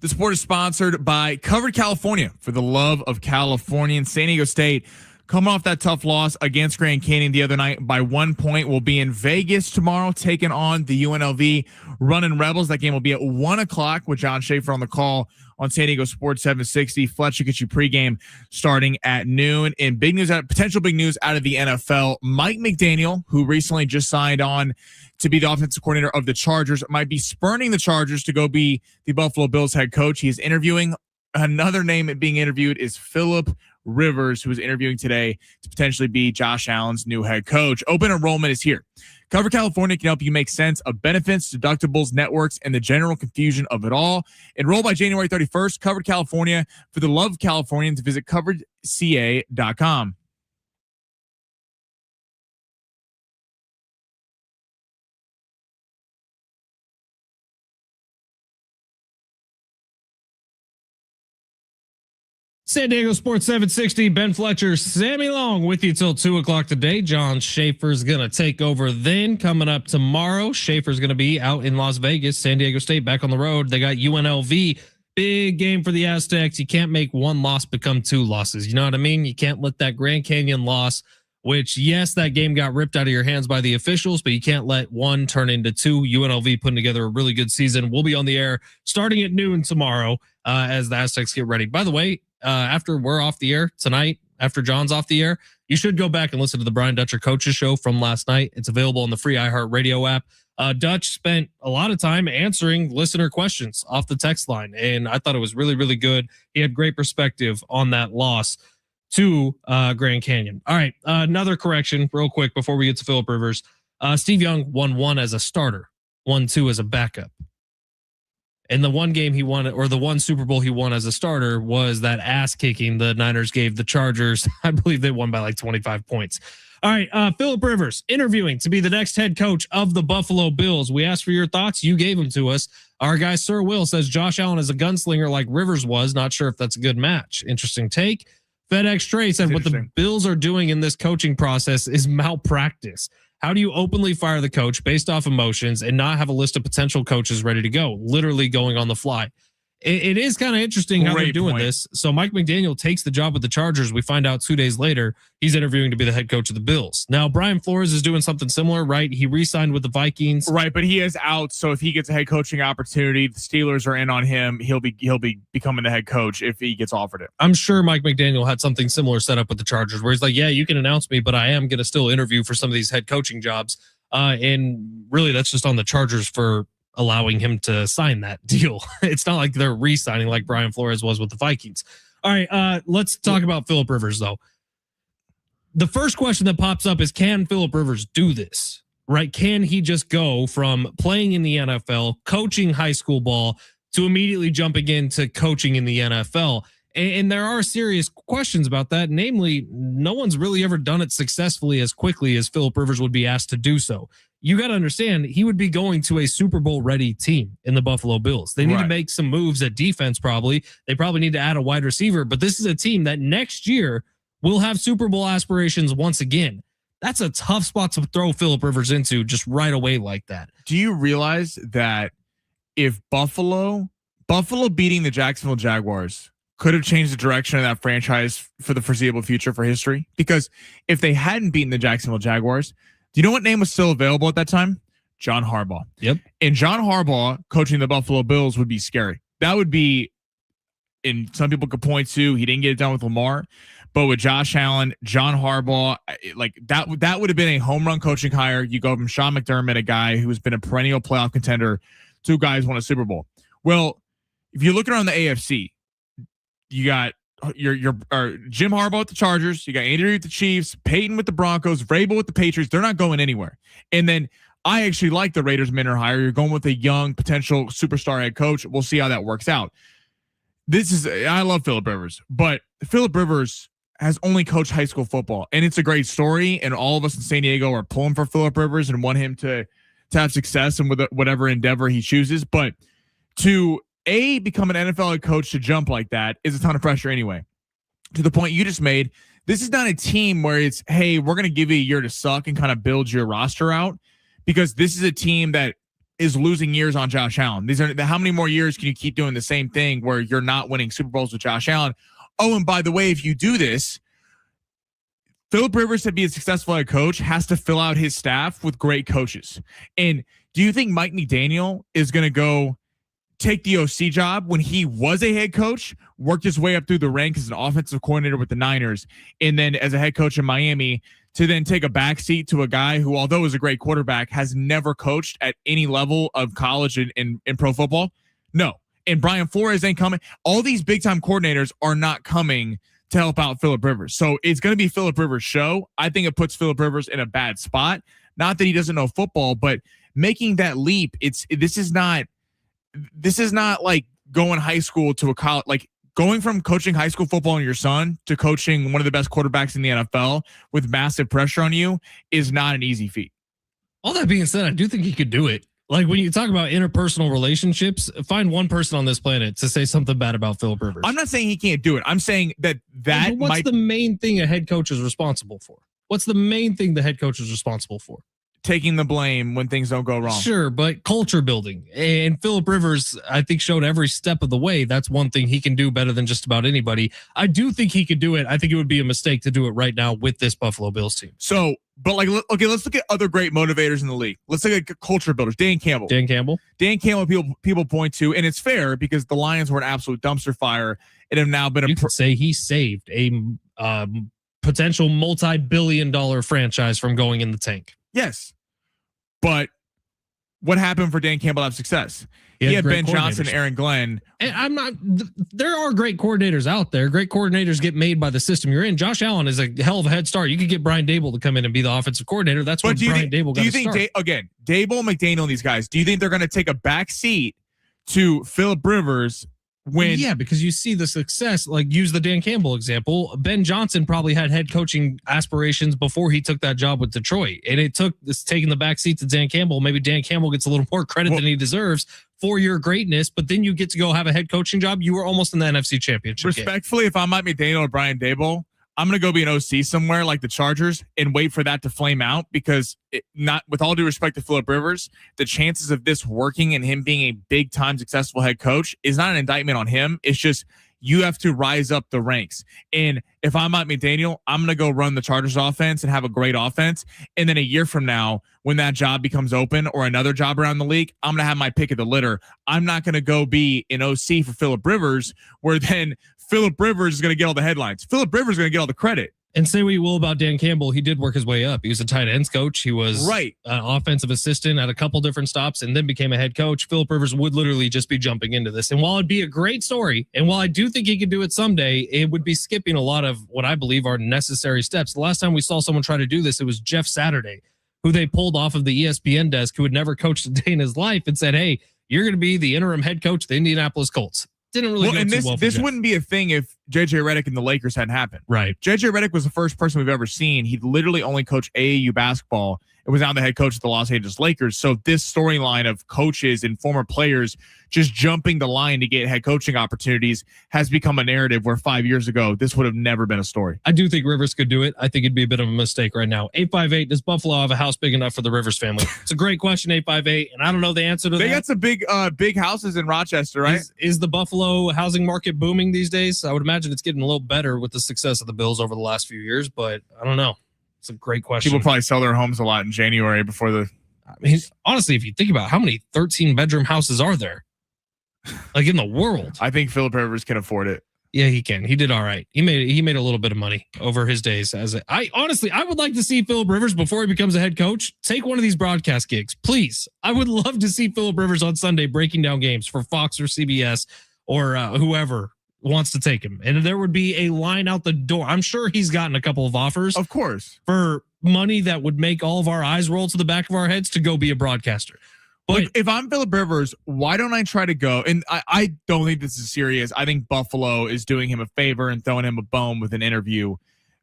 Speaker 1: The sport is sponsored by Covered California, for the love of Californians. San Diego State, coming off that tough loss against Grand Canyon the other night by 1 point, will be in Vegas tomorrow taking on the UNLV Running Rebels. That game will be at 1 o'clock with John Schaefer on the call on San Diego Sports 760. Fletch will get you pregame starting at noon. And big news, potential big news out of the NFL. Mike McDaniel, who recently just signed on to be the offensive coordinator of the Chargers, might be spurning the Chargers to go be the Buffalo Bills head coach. He is interviewing. Another name being interviewed is Philip Rivers, who is interviewing today to potentially be Josh Allen's new head coach. Open enrollment is here. Cover California can help you make sense of benefits, deductibles, networks, and the general confusion of it all. Enroll by January 31st. Covered California, for the love of Californians. Visit coveredca.com.
Speaker 3: San Diego Sports 760, Ben Fletcher, Sammy Long with you till 2 o'clock today. John Schaefer's going to take over then. Coming up tomorrow, Schaefer's going to be out in Las Vegas. San Diego State back on the road. They got UNLV. Big game for the Aztecs. You can't make one loss become two losses. You know what I mean? You can't let that Grand Canyon loss, which, yes, that game got ripped out of your hands by the officials, but you can't let one turn into two. UNLV putting together a really good season. We'll be on the air starting at noon tomorrow as the Aztecs get ready. By the way, after we're off the air tonight, after John's off the air, you should go back and listen to the Brian Dutcher Coaches Show from last night. It's available on the free iHeartRadio app. Dutch spent a lot of time answering listener questions off the text line, and I thought it was really, really good. He had great perspective on that loss to Grand Canyon. All right, another correction real quick before we get to Philip Rivers. Steve Young won 1 as a starter, 1-2 as a backup. And the one game he won, or the one Super Bowl he won as a starter, was that ass kicking the Niners gave the Chargers. I believe they won by like 25 points. All right, Philip Rivers interviewing to be the next head coach of the Buffalo Bills. We asked for your thoughts. You gave them to us. Our guy, Sir Will, says Josh Allen is a gunslinger like Rivers was. Not sure if that's a good match. Interesting take. FedEx Trey said what the Bills are doing in this coaching process is malpractice. How do you openly fire the coach based off emotions and not have a list of potential coaches ready to go, literally going on the fly? It is kind of interesting how they're doing this. So Mike McDaniel takes the job with the Chargers. We find out 2 days later he's interviewing to be the head coach of the Bills. Now, Brian Flores is doing something similar, right? He re-signed with the Vikings.
Speaker 1: Right, but he is out. So if he gets a head coaching opportunity, the Steelers are in on him. He'll be becoming the head coach if he gets offered it.
Speaker 3: I'm sure Mike McDaniel had something similar set up with the Chargers where he's like, yeah, you can announce me, but I am going to still interview for some of these head coaching jobs. And really that's just on the Chargers for allowing him to sign that deal. It's not like they're re-signing like Brian Flores was with the Vikings. All right, let's talk about Philip Rivers, though. The first question that pops up is, can Philip Rivers do this? Right? Can he just go from playing in the NFL, coaching high school ball, to immediately jumping into coaching in the NFL? And there are serious questions about that. Namely, no one's really ever done it successfully as quickly as Philip Rivers would be asked to do so. You got to understand, he would be going to a Super Bowl ready team in the Buffalo Bills. They need to make some moves at defense, probably. They probably need to add a wide receiver, but this is a team that next year will have Super Bowl aspirations once again. That's a tough spot to throw Philip Rivers into just right away like that.
Speaker 1: Do you realize that if Buffalo beating the Jacksonville Jaguars could have changed the direction of that franchise for the foreseeable future for history? Because if they hadn't beaten the Jacksonville Jaguars, do you know what name was still available at that time? John Harbaugh.
Speaker 3: Yep.
Speaker 1: And John Harbaugh coaching the Buffalo Bills would be scary. That would be, and some people could point to, he didn't get it done with Lamar, but with Josh Allen, John Harbaugh, like that would have been a home run coaching hire. You go from Sean McDermott, a guy who has been a perennial playoff contender, 2 guys won a Super Bowl. Well, if you look around the AFC, you got your Jim Harbaugh with the Chargers, you got Andy Reid with the Chiefs, Peyton with the Broncos, Vrabel with the Patriots. They're not going anywhere. And then I actually like the Raiders minor hire. You're going with a young potential superstar head coach. We'll see how that works out. I love Philip Rivers, but Philip Rivers has only coached high school football, and it's a great story. And all of us in San Diego are pulling for Philip Rivers and want him to have success in whatever endeavor he chooses. But to become an NFL head coach, to jump like that is a ton of pressure anyway. To the point you just made, this is not a team where it's, hey, we're going to give you a year to suck and kind of build your roster out, because this is a team that is losing years on Josh Allen. These are how many more years can you keep doing the same thing where you're not winning Super Bowls with Josh Allen? Oh, and by the way, if you do this, Philip Rivers, to be a successful head coach, has to fill out his staff with great coaches. And do you think Mike McDaniel is going to go take the OC job when he was a head coach, worked his way up through the ranks as an offensive coordinator with the Niners, and then as a head coach in Miami, to then take a backseat to a guy who, although is a great quarterback, has never coached at any level of college in pro football? No. And Brian Flores ain't coming. All these big-time coordinators are not coming to help out Philip Rivers. So it's going to be Philip Rivers' show. I think it puts Philip Rivers in a bad spot. Not that he doesn't know football, but making that leap, this is not like going high school to a college, like going from coaching high school football on your son to coaching one of the best quarterbacks in the NFL with massive pressure on you is not an easy feat.
Speaker 3: All that being said, I do think he could do it. Like when you talk about interpersonal relationships, find one person on this planet to say something bad about Philip Rivers.
Speaker 1: I'm not saying he can't do it. I'm saying that
Speaker 3: what's the main thing a head coach is responsible for? What's the main thing the head coach is responsible for?
Speaker 1: Taking the blame when things don't go wrong.
Speaker 3: Sure, but culture building. And Philip Rivers, I think, showed every step of the way. That's one thing he can do better than just about anybody. I do think he could do it. I think it would be a mistake to do it right now with this Buffalo Bills team.
Speaker 1: So, but like, okay, let's look at other great motivators in the league. Let's look at culture builders. Dan Campbell, people point to, and it's fair because the Lions were an absolute dumpster fire and have now been
Speaker 3: you could say he saved a potential multi-billion-dollar franchise from going in the tank.
Speaker 1: Yes. But what happened for Dan Campbell to have success? He had Ben Johnson, Aaron Glenn.
Speaker 3: And there are great coordinators out there. Great coordinators get made by the system you're in. Josh Allen is a hell of a head start. You could get Brian Dable to come in and be the offensive coordinator. That's what Brian Dable got to start.
Speaker 1: Dable, McDaniel, and these guys, do you think they're going to take a back seat to Philip Rivers?
Speaker 3: Yeah, because you see the success, like use the Dan Campbell example. Ben Johnson probably had head coaching aspirations before he took that job with Detroit. And it took this taking the back seat to Dan Campbell. Maybe Dan Campbell gets a little more credit than he deserves for your greatness, but then you get to go have a head coaching job. You were almost in the NFC Championship
Speaker 1: Respectfully, if I'm Mike McDaniel or Brian Dable, I'm going to go be an OC somewhere like the Chargers and wait for that to flame out because not with all due respect to Philip Rivers, the chances of this working and him being a big time successful head coach is not an indictment on him. It's just you have to rise up the ranks. And if I'm Mike McDaniel, I'm going to go run the Chargers offense and have a great offense. And then a year from now, when that job becomes open or another job around the league, I'm going to have my pick of the litter. I'm not going to go be an OC for Philip Rivers where then Philip Rivers is going to get all the headlines. Philip Rivers is going to get all the credit.
Speaker 3: And say what you will about Dan Campbell, he did work his way up. He was a tight ends coach. He was an offensive assistant at a couple different stops and then became a head coach. Philip Rivers would literally just be jumping into this. And while it'd be a great story, and while I do think he could do it someday, it would be skipping a lot of what I believe are necessary steps. The last time we saw someone try to do this, it was Jeff Saturday, who they pulled off of the ESPN desk, who had never coached a day in his life and said, hey, you're going to be the interim head coach of the Indianapolis Colts. Didn't really go too well for
Speaker 1: this
Speaker 3: Jeff.
Speaker 1: wouldn't be a thing if JJ Redick and the Lakers hadn't happened.
Speaker 3: Right.
Speaker 1: JJ Redick was the first person we've ever seen. He literally only coached AAU basketball and was now the head coach of the Los Angeles Lakers. So this storyline of coaches and former players just jumping the line to get head coaching opportunities has become a narrative where 5 years ago, this would have never been a story.
Speaker 3: I do think Rivers could do it. I think it'd be a bit of a mistake right now. 858, does Buffalo have a house big enough for the Rivers family? It's a great question, 858, and I don't know the answer to that.
Speaker 1: They got some big houses in Rochester, right?
Speaker 3: Is the Buffalo housing market booming these days? I would imagine it's getting a little better with the success of the Bills over the last few years, but I don't know. It's a great question.
Speaker 1: People probably sell their homes a lot in January before the...
Speaker 3: I mean, honestly, if you think about how many 13-bedroom houses are there, like in the world.
Speaker 1: I think Philip Rivers can afford it.
Speaker 3: Yeah, he can. He did all right. He made a little bit of money over his days I would like to see Philip Rivers before he becomes a head coach take one of these broadcast gigs, please. I would love to see Philip Rivers on Sunday breaking down games for Fox or CBS or whoever wants to take him, and there would be a line out the door. I'm sure he's gotten a couple of offers,
Speaker 1: of course,
Speaker 3: for money that would make all of our eyes roll to the back of our heads to go be a broadcaster. But
Speaker 1: if I'm Philip Rivers, why don't I try to go? And I don't think this is serious. I think Buffalo is doing him a favor and throwing him a bone with an interview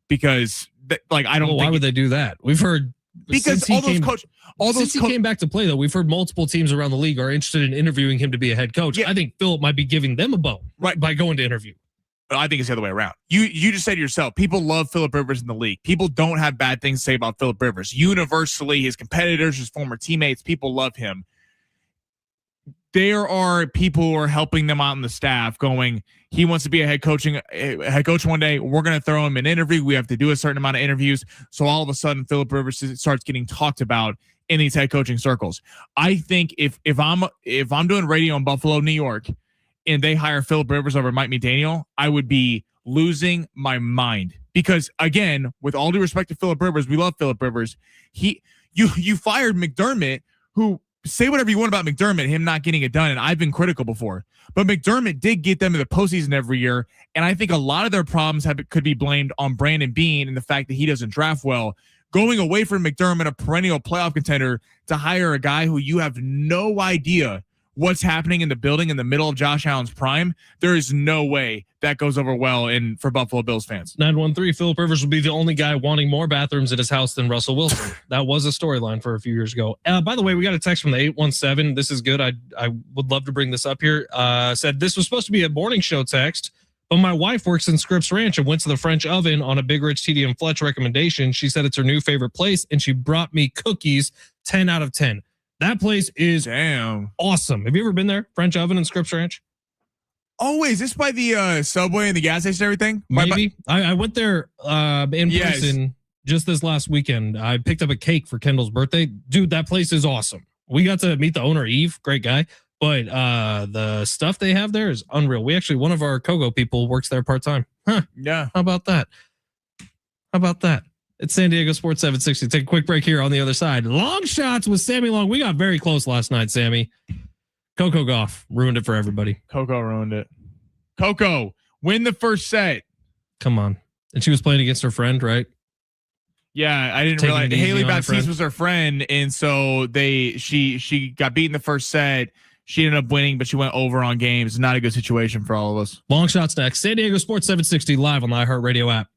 Speaker 1: because, I don't.
Speaker 3: Why would they do that? We've heard
Speaker 1: because since he
Speaker 3: came back to play, though, we've heard multiple teams around the league are interested in interviewing him to be a head coach. Yeah. I think Philip might be giving them a bone by going to interview.
Speaker 1: I think it's the other way around. You just said to yourself, people love Philip Rivers in the league. People don't have bad things to say about Philip Rivers. Universally, his competitors, his former teammates, people love him. there are people who are helping them out in the staff going, he wants to be a head coach one day. We're going to throw him an interview. We have to do a certain amount of interviews. So all of a sudden, Philip Rivers starts getting talked about in these head coaching circles. I think if I'm doing radio in Buffalo, New York, and they hire Philip Rivers over Mike McDaniel, I would be losing my mind. Because again, with all due respect to Philip Rivers, we love Philip Rivers. You fired McDermott, who, say whatever you want about McDermott, him not getting it done, and I've been critical before, but McDermott did get them to the postseason every year, and I think a lot of their problems could be blamed on Brandon Beane and the fact that he doesn't draft well. Going away from McDermott, a perennial playoff contender, to hire a guy who you have no idea what's happening in the building in the middle of Josh Allen's prime, there is no way that goes over well for Buffalo Bills fans.
Speaker 3: 913, Philip Rivers will be the only guy wanting more bathrooms in his house than Russell Wilson. That was a storyline for a few years ago. By the way, we got a text from the 817. This is good. I would love to bring this up here. Said this was supposed to be a morning show text, but my wife works in Scripps Ranch and went to the French Oven on a Big Rich TD and Fletch recommendation. She said it's her new favorite place, and she brought me cookies. 10 out of 10. That place is awesome. Have you ever been there? French Oven in Scripps Ranch?
Speaker 1: Oh, wait, is this by the Subway and the gas station and everything?
Speaker 3: Maybe. I went there in person just this last weekend. I picked up a cake for Kendall's birthday. Dude, that place is awesome. We got to meet the owner, Eve. Great guy. But the stuff they have there is unreal. One of our Kogo people works there part-time. Huh.
Speaker 1: Yeah.
Speaker 3: How about that? It's San Diego Sports 760. Take a quick break here on the other side. Long shots with Sammy Long. We got very close last night, Sammy. Coco Gauff ruined it for everybody.
Speaker 1: Coco ruined it. Coco, win the first set.
Speaker 3: Come on. And she was playing against her friend, right?
Speaker 1: Yeah, I didn't realize Haley Baptiste was her friend, and so she got beaten the first set. She ended up winning, but she went over on games. Not a good situation for all of us.
Speaker 3: Long shots next. San Diego Sports 760 live on the iHeartRadio app.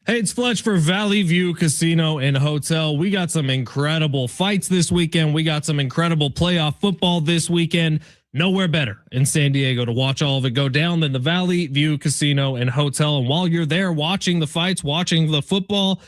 Speaker 3: Hey, it's Fletch for Valley View Casino and Hotel. We got some incredible fights this weekend. We got some incredible playoff football this weekend. Nowhere better in San Diego to watch all of it go down than the Valley View Casino and Hotel. And while you're there watching the fights, watching the football,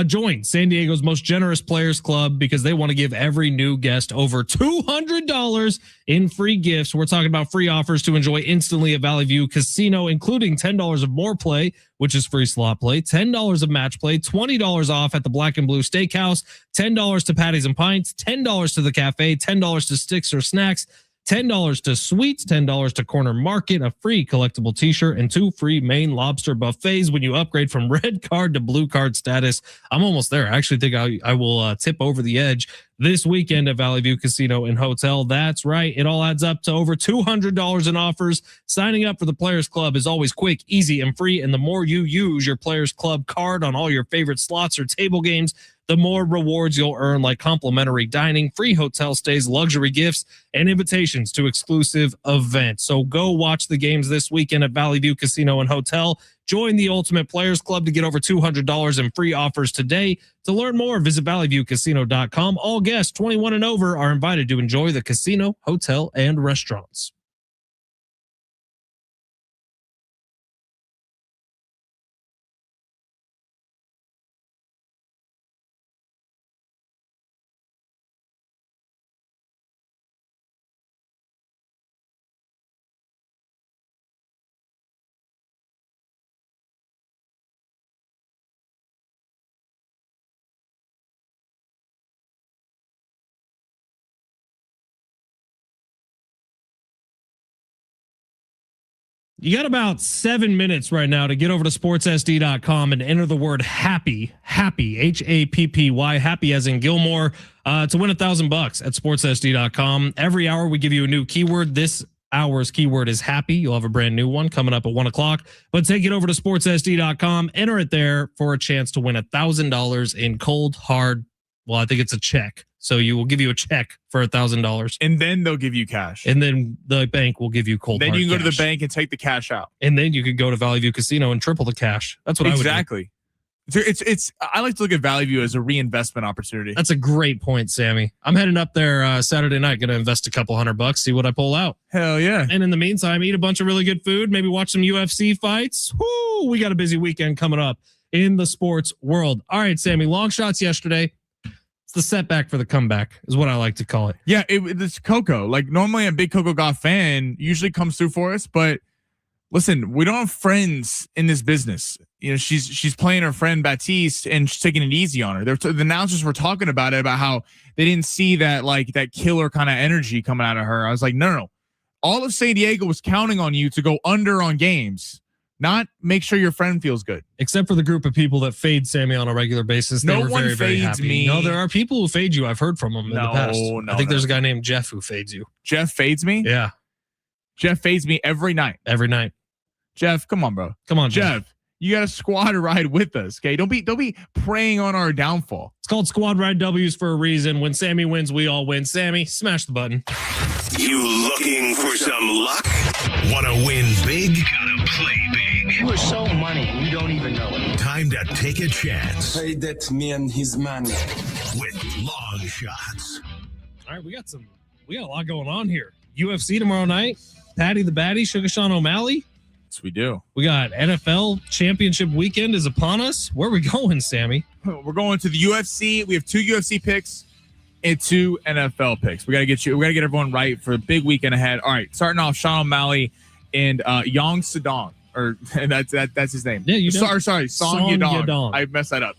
Speaker 3: Join San Diego's most generous players club because they want to give every new guest over $200 in free gifts. We're talking about free offers to enjoy instantly at Valley View Casino, including $10 of more play, which is free slot play, $10 of match play, $20 off at the Black and Blue Steakhouse, $10 to Patties and Pints, $10 to the cafe, $10 to Sticks or Snacks, $10 to Sweets, $10 to Corner Market, a free collectible t-shirt, and 2 free Maine lobster buffets when you upgrade from red card to blue card status. I'm almost there. I actually think I will tip over the edge this weekend at Valley View Casino and Hotel. That's right. It all adds up to over $200 in offers. Signing up for the Players Club is always quick, easy, and free. And the more you use your Players Club card on all your favorite slots or table games, the more rewards you'll earn, like complimentary dining, free hotel stays, luxury gifts, and invitations to exclusive events. So go watch the games this weekend at Valley View Casino and Hotel. Join the Ultimate Players Club to get over $200 in free offers today. To learn more, visit valleyviewcasino.com. All guests 21 and over are invited to enjoy the casino, hotel, and restaurants. You got about 7 minutes right now to get over to sportssd.com and enter the word happy, Happy, happy as in Gilmore, to win $1,000 at sportssd.com. Every hour we give you a new keyword. This hour's keyword is happy. You'll have a brand new one coming up at 1:00, but take it over to sportssd.com, enter it there for a chance to win $1,000 in cold, hard. Well, I think it's a check. So you will give you a check for $1,000.
Speaker 1: And then they'll give you cash.
Speaker 3: And then the bank will give you cold
Speaker 1: Then
Speaker 3: hard
Speaker 1: you can go to
Speaker 3: cash.
Speaker 1: the bank and take the cash out.
Speaker 3: And then you could go to Valley View Casino and triple the cash. That's what
Speaker 1: exactly. It's I like to look at Valley View as a reinvestment opportunity.
Speaker 3: That's a great point, Sammy. I'm heading up there Saturday night, going to invest a couple $100, see what I pull out.
Speaker 1: Hell yeah.
Speaker 3: And in the meantime, eat a bunch of really good food, maybe watch some UFC fights. Woo, we got a busy weekend coming up in the sports world. All right, Sammy, long shots yesterday. The setback for the comeback is what I like to call it.
Speaker 1: Yeah, it's Coco. Like normally a big Coco Gauff fan usually comes through for us, but listen, we don't have friends in this business. You know, she's playing her friend Baptiste and she's taking it easy on her. The announcers were talking about it, about how they didn't see that that killer kind of energy coming out of her. I was like, no. All of San Diego was counting on you to go under on games, not make sure your friend feels good.
Speaker 3: Except for the group of people that fade Sammy on a regular basis. They were very, very happy.
Speaker 1: Me.
Speaker 3: No, there are people who fade you. I've heard from them in the past. I think there's a guy named Jeff who fades you.
Speaker 1: Jeff fades me?
Speaker 3: Yeah.
Speaker 1: Jeff fades me every night.
Speaker 3: Every night.
Speaker 1: Jeff, come on, bro.
Speaker 3: Come on,
Speaker 1: Jeff. You got a squad ride with us, okay? Don't be preying on our downfall.
Speaker 3: It's called Squad Ride W's for a reason. When Sammy wins, we all win. Sammy, smash the button.
Speaker 2: You looking for some luck? Want to win big? Gotta play big.
Speaker 7: You are so money, you don't even know it.
Speaker 2: Time to take a chance
Speaker 4: Pay that man his money.
Speaker 2: with long shots.
Speaker 3: All right, we got a lot going on here. UFC tomorrow night. Patty the Batty, Sugar Sean O'Malley.
Speaker 1: Yes, we do.
Speaker 3: We got NFL championship weekend is upon us. Where are we going, Sammy?
Speaker 1: We're going to the UFC. We have 2 UFC picks and 2 NFL picks. We got to get everyone right for a big weekend ahead. All right, starting off, Sean O'Malley and Yang Sedong, or that's his name.
Speaker 3: Yeah, you know.
Speaker 1: Sorry, Song Yadong. I messed that up.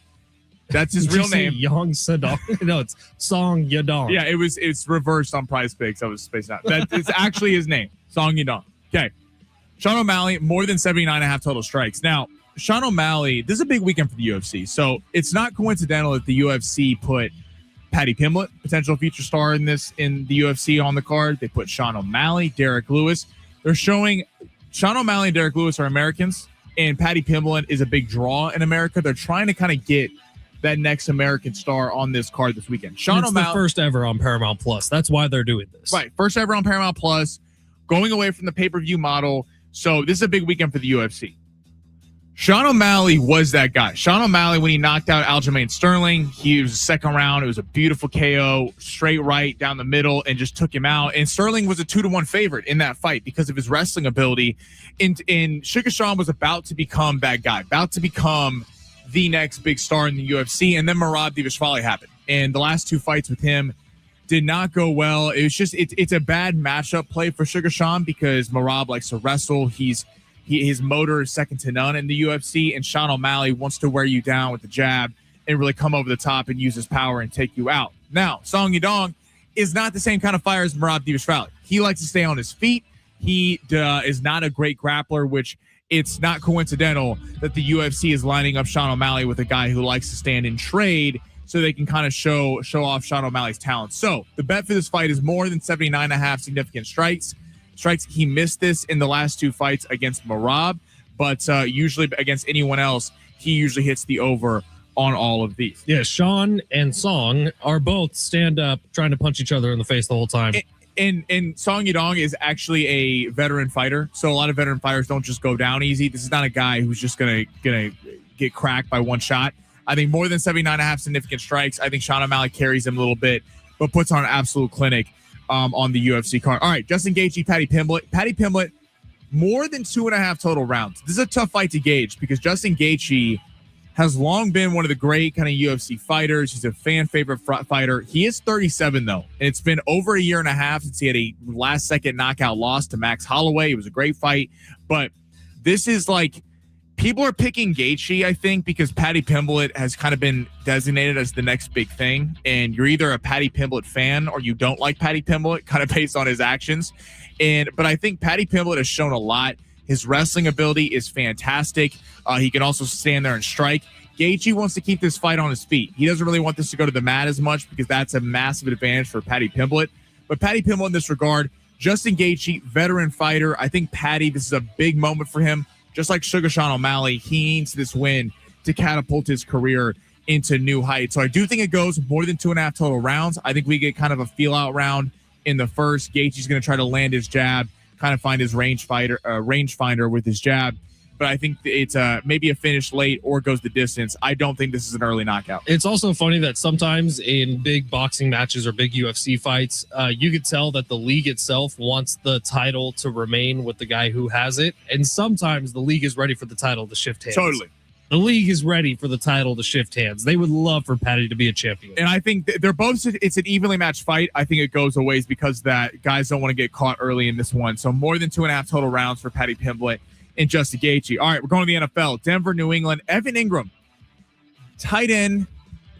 Speaker 1: That's his real name.
Speaker 3: Yang Sedong. No, it's Song Yadong.
Speaker 1: Yeah, it's reversed on Prize Picks. I was spacing out. It's actually his name, Song Yadong. Okay, Sean O'Malley, more than 79.5 total strikes. Now, Sean O'Malley, this is a big weekend for the UFC, so it's not coincidental that the UFC put Patty Pimblett, potential feature star in the UFC, on the card. They put Sean O'Malley, Derek Lewis. They're showing Sean O'Malley and Derek Lewis are Americans, and Patty Pimblett is a big draw in America. They're trying to kind of get that next American star on this card this weekend.
Speaker 3: It's the first ever on Paramount Plus. That's why they're doing this.
Speaker 1: Right, first ever on Paramount Plus, going away from the pay-per-view model. So this is a big weekend for the UFC. Sean O'Malley was that guy. Sean O'Malley, when he knocked out Aljamain Sterling, he was second round. It was a beautiful KO, straight right down the middle, and just took him out. And Sterling was a 2-1 favorite in that fight because of his wrestling ability. And Sugar Sean was about to become that guy, about to become the next big star in the UFC. And then Merab Dvalishvili happened. And the last 2 fights with him did not go well. It was just, it's a bad matchup play for Sugar Sean because Merab likes to wrestle. His motor is second to none in the UFC. And Sean O'Malley wants to wear you down with the jab and really come over the top and use his power and take you out. Now, Song Yadong is not the same kind of fighter as Merab Dvalishvili. He likes to stay on his feet. He is not a great grappler, which it's not coincidental that the UFC is lining up Sean O'Malley with a guy who likes to stand and trade so they can kind of show off Sean O'Malley's talent. So the bet for this fight is more than 79.5 significant strikes. He missed this in the last 2 fights against Merab, but usually against anyone else, he usually hits the over on all of these.
Speaker 3: Yeah, Sean and Song are both stand up trying to punch each other in the face the whole time.
Speaker 1: And Song Yadong is actually a veteran fighter, so a lot of veteran fighters don't just go down easy. This is not a guy who's just gonna get cracked by one shot. I think more than 79.5 significant strikes. I think Sean O'Malley carries him a little bit, but puts on an absolute clinic on the UFC card. All right, Justin Gaethje, Paddy Pimblett. Paddy Pimblett, more than 2.5 total rounds. This is a tough fight to gauge because Justin Gaethje has long been one of the great kind of UFC fighters. He's a fan favorite fighter. He is 37 though, and it's been over a year and a half since he had a last second knockout loss to Max Holloway. It was a great fight, but this is like, people are picking Gaethje, I think, because Paddy Pimblett has kind of been designated as the next big thing, and you're either a Paddy Pimblett fan or you don't like Paddy Pimblett, kind of based on his actions. But I think Paddy Pimblett has shown a lot. His wrestling ability is fantastic. He can also stand there and strike. Gaethje wants to keep this fight on his feet. He doesn't really want this to go to the mat as much because that's a massive advantage for Paddy Pimblett. But Paddy Pimblett in this regard, Justin Gaethje, veteran fighter. I think Paddy, this is a big moment for him. Just like Sugar Sean O'Malley, he needs this win to catapult his career into new heights. So I do think it goes more than 2.5 total rounds. I think we get kind of a feel-out round in the first. Gaethje's going to try to land his jab, kind of find his range finder with his jab. But I think it's maybe a finish late or goes the distance. I don't think this is an early knockout.
Speaker 3: It's also funny that sometimes in big boxing matches or big UFC fights, you could tell that the league itself wants the title to remain with the guy who has it. And sometimes the league is ready for the title to shift hands.
Speaker 1: Totally.
Speaker 3: The league is ready for the title to shift hands. They would love for Paddy to be a champion.
Speaker 1: And I think they're both, it's an evenly matched fight. I think it goes a ways because that guys don't want to get caught early in this one. So more than 2.5 total rounds for Paddy Pimblett and Justin Gaethje. All right, we're going to the NFL. Denver, New England. Evan Ingram, tight end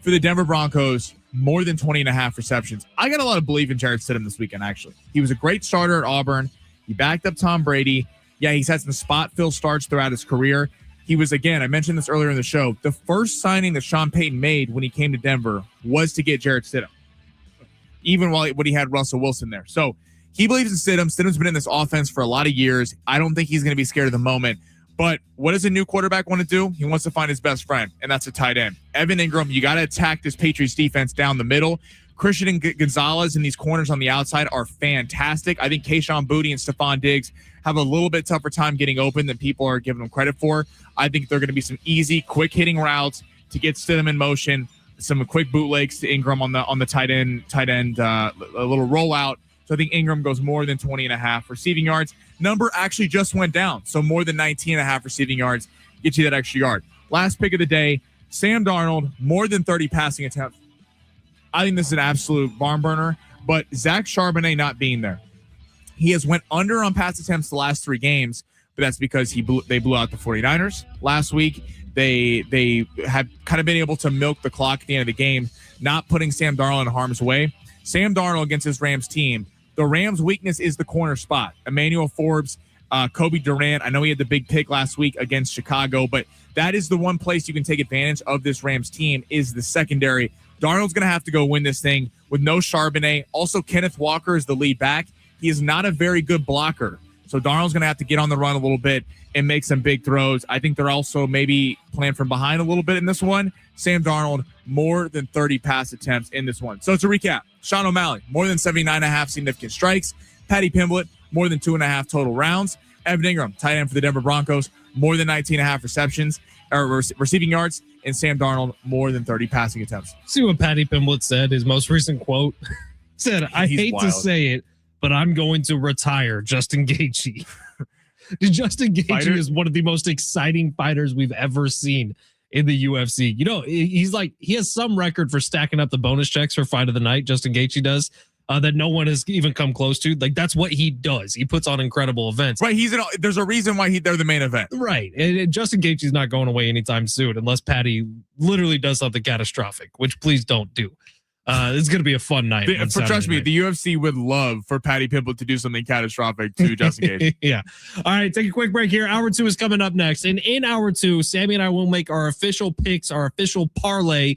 Speaker 1: for the Denver Broncos, more than 20.5 receptions. I got a lot of belief in Jarrett Stidham this weekend, actually. He was a great starter at Auburn. He backed up Tom Brady. Yeah, he's had some spot fill starts throughout his career. He was, again, I mentioned this earlier in the show, the first signing that Sean Payton made when he came to Denver was to get Jarrett Stidham, even when he had Russell Wilson there. So he believes in Stidham. Stidham's been in this offense for a lot of years. I don't think he's going to be scared of the moment. But what does a new quarterback want to do? He wants to find his best friend, and that's a tight end. Evan Ingram, you got to attack this Patriots defense down the middle. Christian and Gonzalez and these corners on the outside are fantastic. I think Kayshon Boutte and Stephon Diggs have a little bit tougher time getting open than people are giving them credit for. I think they're going to be some easy, quick-hitting routes to get Stidham in motion, some quick bootlegs to Ingram on the tight end, a little rollout. So I think Ingram goes more than 20.5 receiving yards. Number actually just went down, so more than 19.5 receiving yards gets you that extra yard. Last pick of the day, Sam Darnold, more than 30 passing attempts. I think this is an absolute barn burner, but Zach Charbonnet not being there. He has went under on pass attempts the last 3 games, but that's because they blew out the 49ers last week. They have kind of been able to milk the clock at the end of the game, not putting Sam Darnold in harm's way. Sam Darnold against this Rams team, the Rams' weakness is the corner spot. Emmanuel Forbes, Kobe Durant, I know he had the big pick last week against Chicago, but that is the one place you can take advantage of this Rams team is the secondary. Darnold's going to have to go win this thing with no Charbonnet. Also, Kenneth Walker is the lead back. He is not a very good blocker. So Darnold's going to have to get on the run a little bit and make some big throws. I think they're also maybe playing from behind a little bit in this one. Sam Darnold, more than 30 pass attempts in this one. So to recap, Sean O'Malley, more than 79.5 significant strikes. Paddy Pimblett, more than 2.5 total rounds. Evan Ingram, tight end for the Denver Broncos, more than 19.5 receptions or receiving yards. And Sam Darnold, more than 30 passing attempts.
Speaker 3: See what Paddy Pimblett said, his most recent quote? Said, I hate to say it, but I'm going to retire Justin Gaethje. Justin Gaethje is one of the most exciting fighters we've ever seen in the UFC. You know, he's like, he has some record for stacking up the bonus checks for fight of the night. Justin Gaethje does. That no one has even come close to. Like, that's what he does. He puts on incredible events.
Speaker 1: Right. There's a reason why they're the main event.
Speaker 3: Right. And Justin Gaethje's not going away anytime soon unless Patty literally does something catastrophic, which please don't do. It's going to be a fun night.
Speaker 1: Trust me, the UFC would love for Patty Pimble to do something catastrophic to Justin Gaethje.
Speaker 3: Yeah. All right. Take a quick break here. Hour 2 is coming up next. And in hour 2, Sammy and I will make our official picks, our official parlay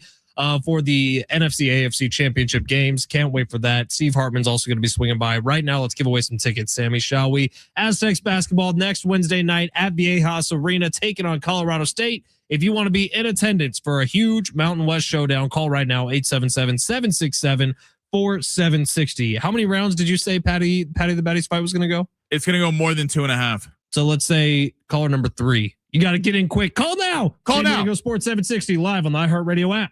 Speaker 3: for the NFC AFC championship games. Can't wait for that. Steve Hartman's also going to be swinging by. Right now, let's give away some tickets, Sammy, shall we? Aztecs basketball next Wednesday night at Viejas Arena, taking on Colorado State. If you want to be in attendance for a huge Mountain West showdown, call right now, 877-767-4760. How many rounds did you say Patty the Batty's fight was going to go?
Speaker 1: It's going to go more than 2.5.
Speaker 3: So let's say caller number 3. You got to get in quick. Call now.
Speaker 1: Call now.
Speaker 3: Go Sports 760 live on the iHeartRadio app.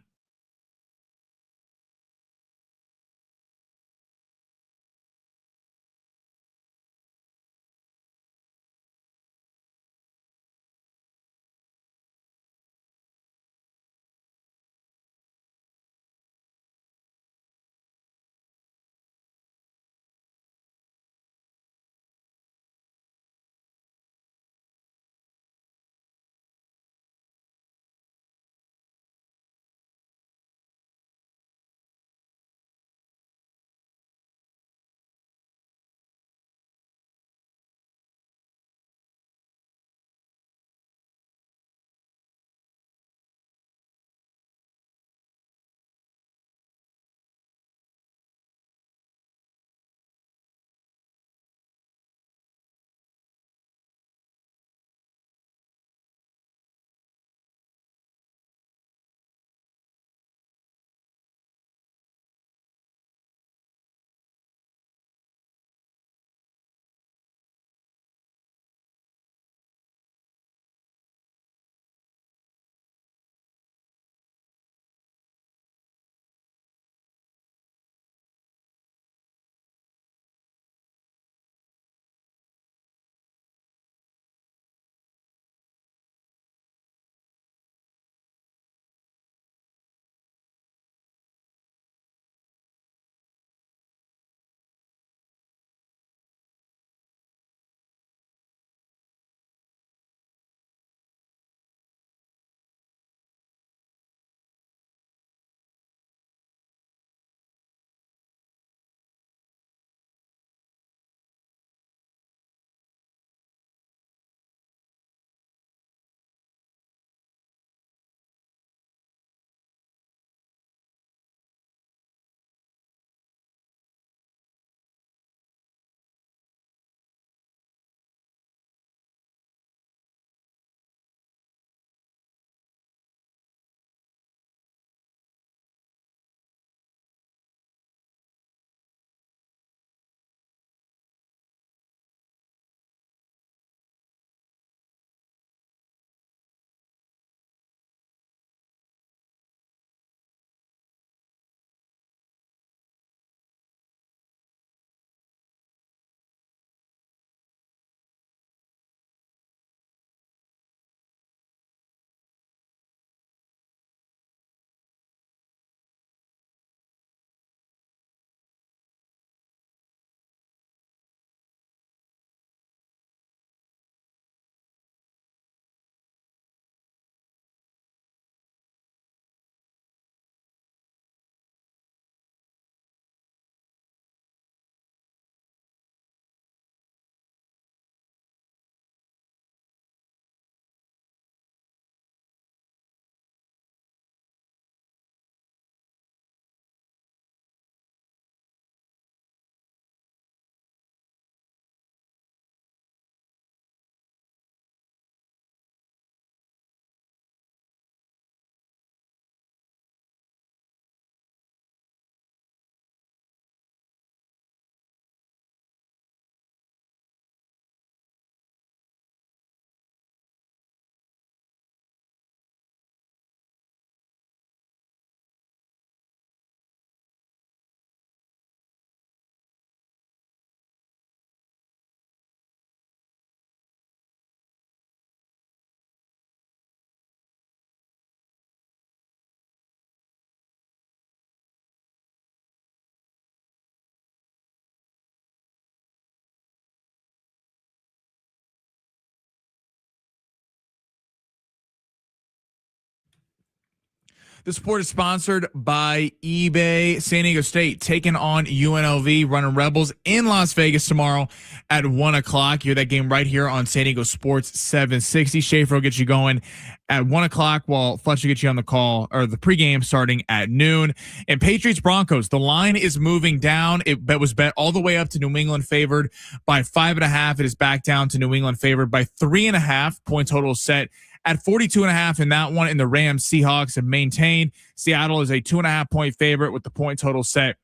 Speaker 1: The sport is sponsored by eBay. San Diego State taking on UNLV, running Rebels in Las Vegas tomorrow at 1 o'clock. You hear that game right here on San Diego Sports 760. Schaefer will get you going at 1 o'clock while Fletch will get you on the call or the pregame starting at noon. And Patriots Broncos, the line is moving down. It was bet all the way up to New England favored by 5.5. It is back down to New England favored by 3.5. Point total set at 42.5 in that one. And the Rams Seahawks have maintained. Seattle is a 2.5 point favorite with the point total set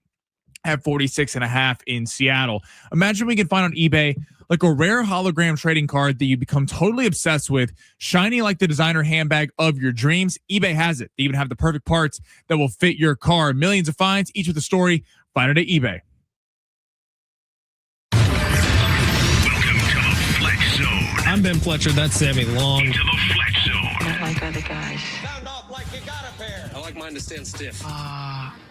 Speaker 1: at 46.5 in Seattle. Imagine we can find on eBay like a rare hologram trading card that you become totally obsessed with, shiny like the designer handbag of your dreams. eBay has it. They even have the perfect parts that will fit your car. Millions of finds, each with a story. Find it at eBay.
Speaker 2: Welcome to the Fletch Zone.
Speaker 3: I'm Ben Fletcher. That's Sammy Long.
Speaker 2: Into the Fletch Zone.
Speaker 9: Not like other guys.
Speaker 5: Sound off like you got a pair.
Speaker 4: I like mine to stand stiff.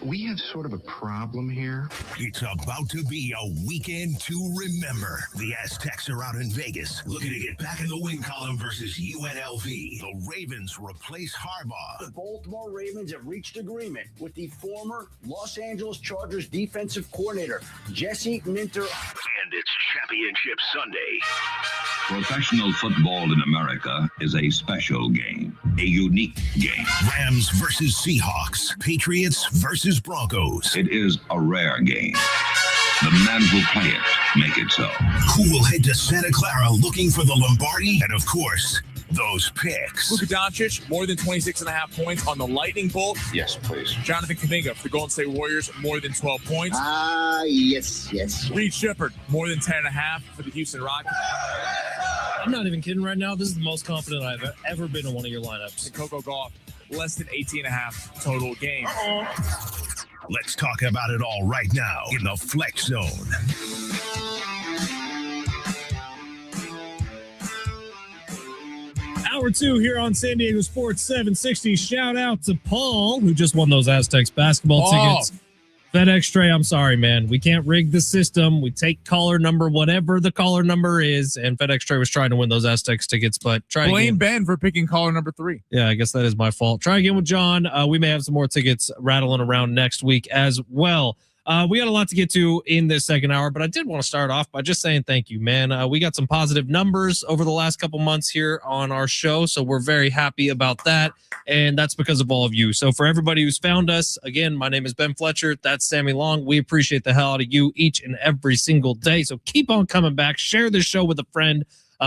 Speaker 6: We have sort of a problem here.
Speaker 2: It's about to be a weekend to remember. The Aztecs are out in Vegas, looking to get back in the win column versus UNLV. The Ravens replace Harbaugh.
Speaker 7: The Baltimore Ravens have reached agreement with the former Los Angeles Chargers defensive coordinator, Jesse Minter.
Speaker 2: And it's Championship Sunday.
Speaker 8: Professional football in America is a special game, a unique game.
Speaker 2: Rams versus Seahawks. Patriots versus Broncos.
Speaker 8: It is a rare game. The men who play it make it so.
Speaker 2: Who will head to Santa Clara looking for the Lombardi? And of course, those picks.
Speaker 1: Luka Doncic, more than 26.5 points on the Lightning Bolt.
Speaker 6: Yes, please.
Speaker 1: Jonathan Kuminga for the Golden State Warriors, more than 12 points.
Speaker 7: Yes.
Speaker 1: Reed Shepherd, more than 10.5 for the Houston Rockets.
Speaker 3: I'm not even kidding right now. This is the most confident I've ever been in one of your lineups.
Speaker 1: And Coco Gauff, less than 18.5 total games.
Speaker 2: Let's talk about it all right now in the Flex Zone.
Speaker 3: Hour 2 here on San Diego Sports 760. Shout out to Paul, who just won those Aztecs basketball tickets. FedEx Trey, I'm sorry, man. We can't rig the system. We take caller number, whatever the caller number is, and FedEx Trey was trying to win those Aztecs tickets, but try
Speaker 1: Blame
Speaker 3: again.
Speaker 1: Ben for picking caller number 3.
Speaker 3: Yeah, I guess that is my fault. Try again with John. We may have some more tickets rattling around next week as well. We got a lot to get to in this second hour, but I did want to start off by just saying thank you, man. We got some positive numbers over the last couple months here on our show, so we're very happy about that, and that's because of all of you. So for everybody who's found us, again, my name is Ben Fletcher. That's Sammy Long. We appreciate the hell out of you each and every single day, so keep on coming back. Share this show with a friend.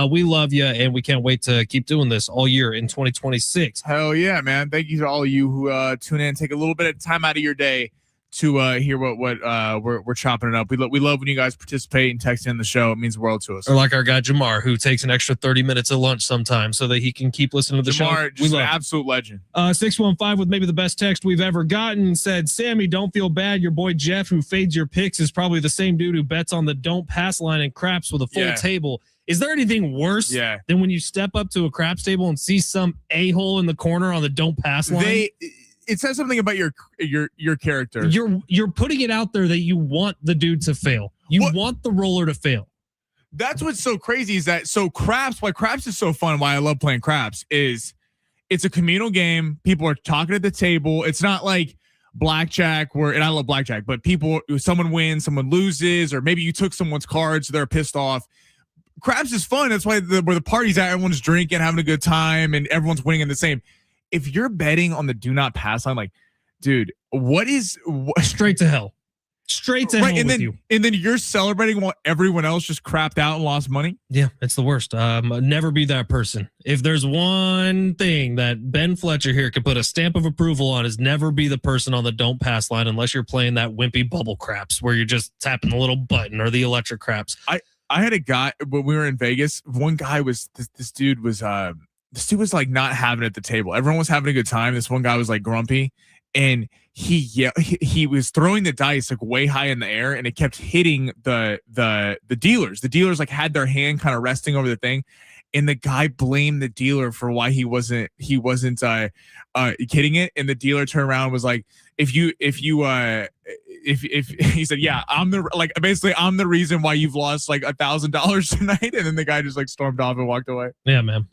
Speaker 3: We love you, and we can't wait to keep doing this all year in 2026.
Speaker 1: Hell yeah, man. Thank you to all of you who tune in, take a little bit of time out of your day to hear what we're chopping it up. We love when you guys participate and text in the show. It means the world to us.
Speaker 3: Or like our guy Jamar, who takes an extra 30 minutes at lunch sometimes so that he can keep listening to the
Speaker 1: Jamar,
Speaker 3: show.
Speaker 1: just an absolute legend.
Speaker 3: 615 with maybe the best text we've ever gotten said, Sammy, don't feel bad. Your boy Jeff, who fades your picks, is probably the same dude who bets on the don't pass line and craps with a full table. Is there anything worse than when you step up to a craps table and see some a-hole in the corner on the don't pass line?
Speaker 1: It says something about your character.
Speaker 3: You're putting it out there that you want the dude to fail. You want the roller to fail.
Speaker 1: That's what's so crazy is that why craps is so fun, why I love playing craps is it's a communal game. People are talking at the table. It's not like blackjack and I love blackjack, but someone wins, someone loses, or maybe you took someone's cards, so they're pissed off. Craps is fun. That's why where the party's at, everyone's drinking, having a good time, and everyone's winning in the same. If you're betting on the do not pass line, like, dude, what
Speaker 3: straight to hell, straight to hell with you.
Speaker 1: And then you're celebrating while everyone else just crapped out and lost money.
Speaker 3: Yeah, it's the worst. Never be that person. If there's one thing that Ben Fletcher here could put a stamp of approval on, is never be the person on the don't pass line unless you're playing that wimpy bubble craps where you're just tapping the little button or the electric craps.
Speaker 1: I had a guy when we were in Vegas. One guy was this dude was like not having it at the table. Everyone was having a good time. This one guy was like grumpy, and he was throwing the dice like way high in the air, and it kept hitting the dealers. The dealers like had their hand kind of resting over the thing, and the guy blamed the dealer for why he wasn't getting it, and the dealer turned around and was like, if he said, yeah, I'm the reason why you've lost like $1,000 tonight, and then the guy just like stormed off and walked away.
Speaker 3: Yeah, man.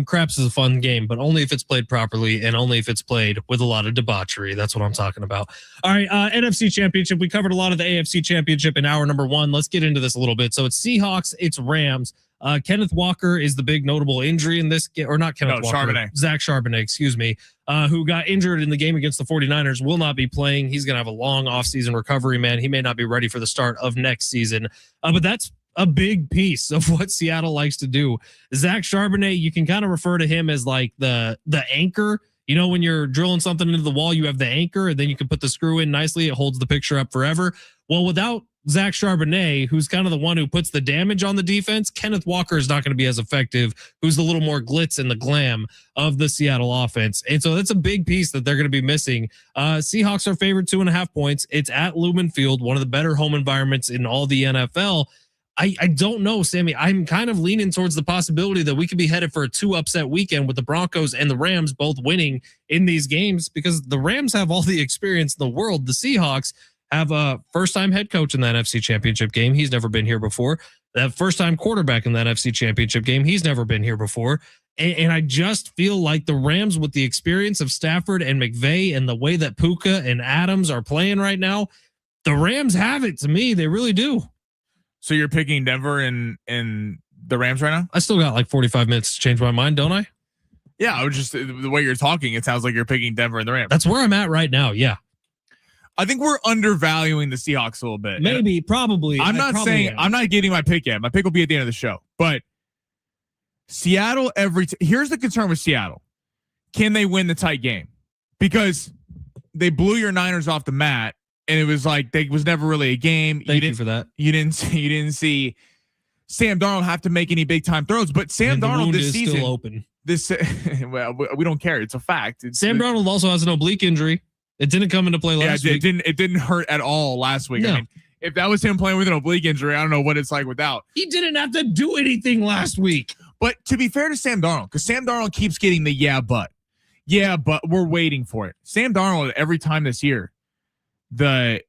Speaker 3: Craps is a fun game, but only if it's played properly and only if it's played with a lot of debauchery. That's what I'm talking about. All right, NFC Championship. We covered a lot of the AFC Championship in hour number 1. Let's get into this a little bit. So it's Seahawks, it's Rams. Kenneth Walker is the big notable injury in this game, or not Kenneth Walker,
Speaker 1: Charbonnet.
Speaker 3: Zach Charbonnet, excuse me, who got injured in the game against the 49ers, will not be playing. He's going to have a long offseason recovery, man. He may not be ready for the start of next season, but that's a big piece of what Seattle likes to do. Zach Charbonnet, you can kind of refer to him as like the anchor. You know, when you're drilling something into the wall, you have the anchor, and then you can put the screw in nicely. It holds the picture up forever. Well, without Zach Charbonnet, who's kind of the one who puts the damage on the defense, Kenneth Walker is not going to be as effective, who's a little more glitz and the glam of the Seattle offense. And so that's a big piece that they're going to be missing. Seahawks are favored 2.5 points. It's at Lumen Field, one of the better home environments in all the NFL. I don't know, Sammy. I'm kind of leaning towards the possibility that we could be headed for a 2 upset weekend with the Broncos and the Rams both winning in these games, because the Rams have all the experience in the world. The Seahawks have a first-time head coach in that NFC Championship game. He's never been here before. That first-time quarterback in that NFC Championship game. He's never been here before. And I just feel like the Rams, with the experience of Stafford and McVay and the way that Puka and Adams are playing right now, the Rams have it to me. They really do.
Speaker 1: So you're picking Denver and the Rams right now?
Speaker 3: I still got like 45 minutes to change my mind, don't I?
Speaker 1: Yeah, I was just, the way you're talking, it sounds like you're picking Denver and the Rams.
Speaker 3: That's where I'm at right now, yeah.
Speaker 1: I think we're undervaluing the Seahawks a little bit.
Speaker 3: Maybe, probably.
Speaker 1: I'm not getting my pick yet. My pick will be at the end of the show. But Seattle, here's the concern with Seattle. Can they win the tight game? Because they blew your Niners off the mat, and it was like it was never really a game.
Speaker 3: Thank you for that.
Speaker 1: You didn't see Sam Darnold have to make any big time throws, but Sam Darnold this season
Speaker 3: still open.
Speaker 1: Well, we don't care. It's a fact.
Speaker 3: Sam Darnold also has an oblique injury. It didn't come into play last week.
Speaker 1: It didn't hurt at all last week.
Speaker 3: No.
Speaker 1: I mean, if that was him playing with an oblique injury, I don't know what it's like without.
Speaker 3: He didn't have to do anything last week.
Speaker 1: But to be fair to Sam Darnold, because Sam Darnold keeps getting the yeah, but we're waiting for it. Sam Darnold, every time this year, the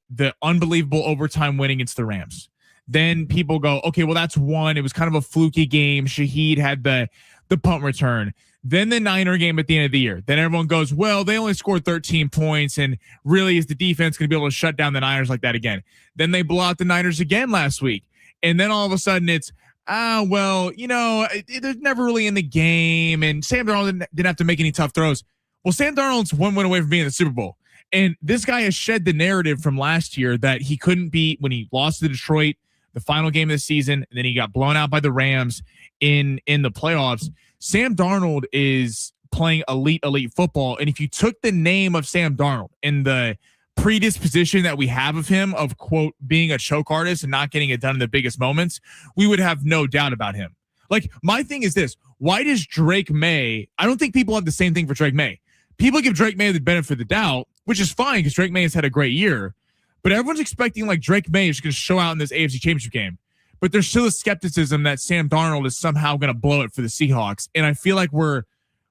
Speaker 1: unbelievable overtime win against the Rams. Then people go, okay, well, that's one. It was kind of a fluky game. Shaheed had the punt return. Then the Niner game at the end of the year. Then everyone goes, well, they only scored 13 points, and really is the defense going to be able to shut down the Niners like that again? Then they blow out the Niners again last week. And then all of a sudden it's, well, they're never really in the game, and Sam Darnold didn't have to make any tough throws. Well, Sam Darnold's one win away from being in the Super Bowl. And this guy has shed the narrative from last year that he couldn't beat when he lost to Detroit, the final game of the season, and then he got blown out by the Rams in the playoffs. Sam Darnold is playing elite football. And if you took the name of Sam Darnold and the predisposition that we have of him of, quote, being a choke artist and not getting it done in the biggest moments, we would have no doubt about him. Like, my thing is this. Why does Drake May, I don't think people have the same thing for Drake May. People give Drake May the benefit of the doubt, which is fine because Drake May has had a great year. But everyone's expecting like Drake May is going to show out in this AFC Championship game. But there's still a skepticism that Sam Darnold is somehow going to blow it for the Seahawks. And I feel like we're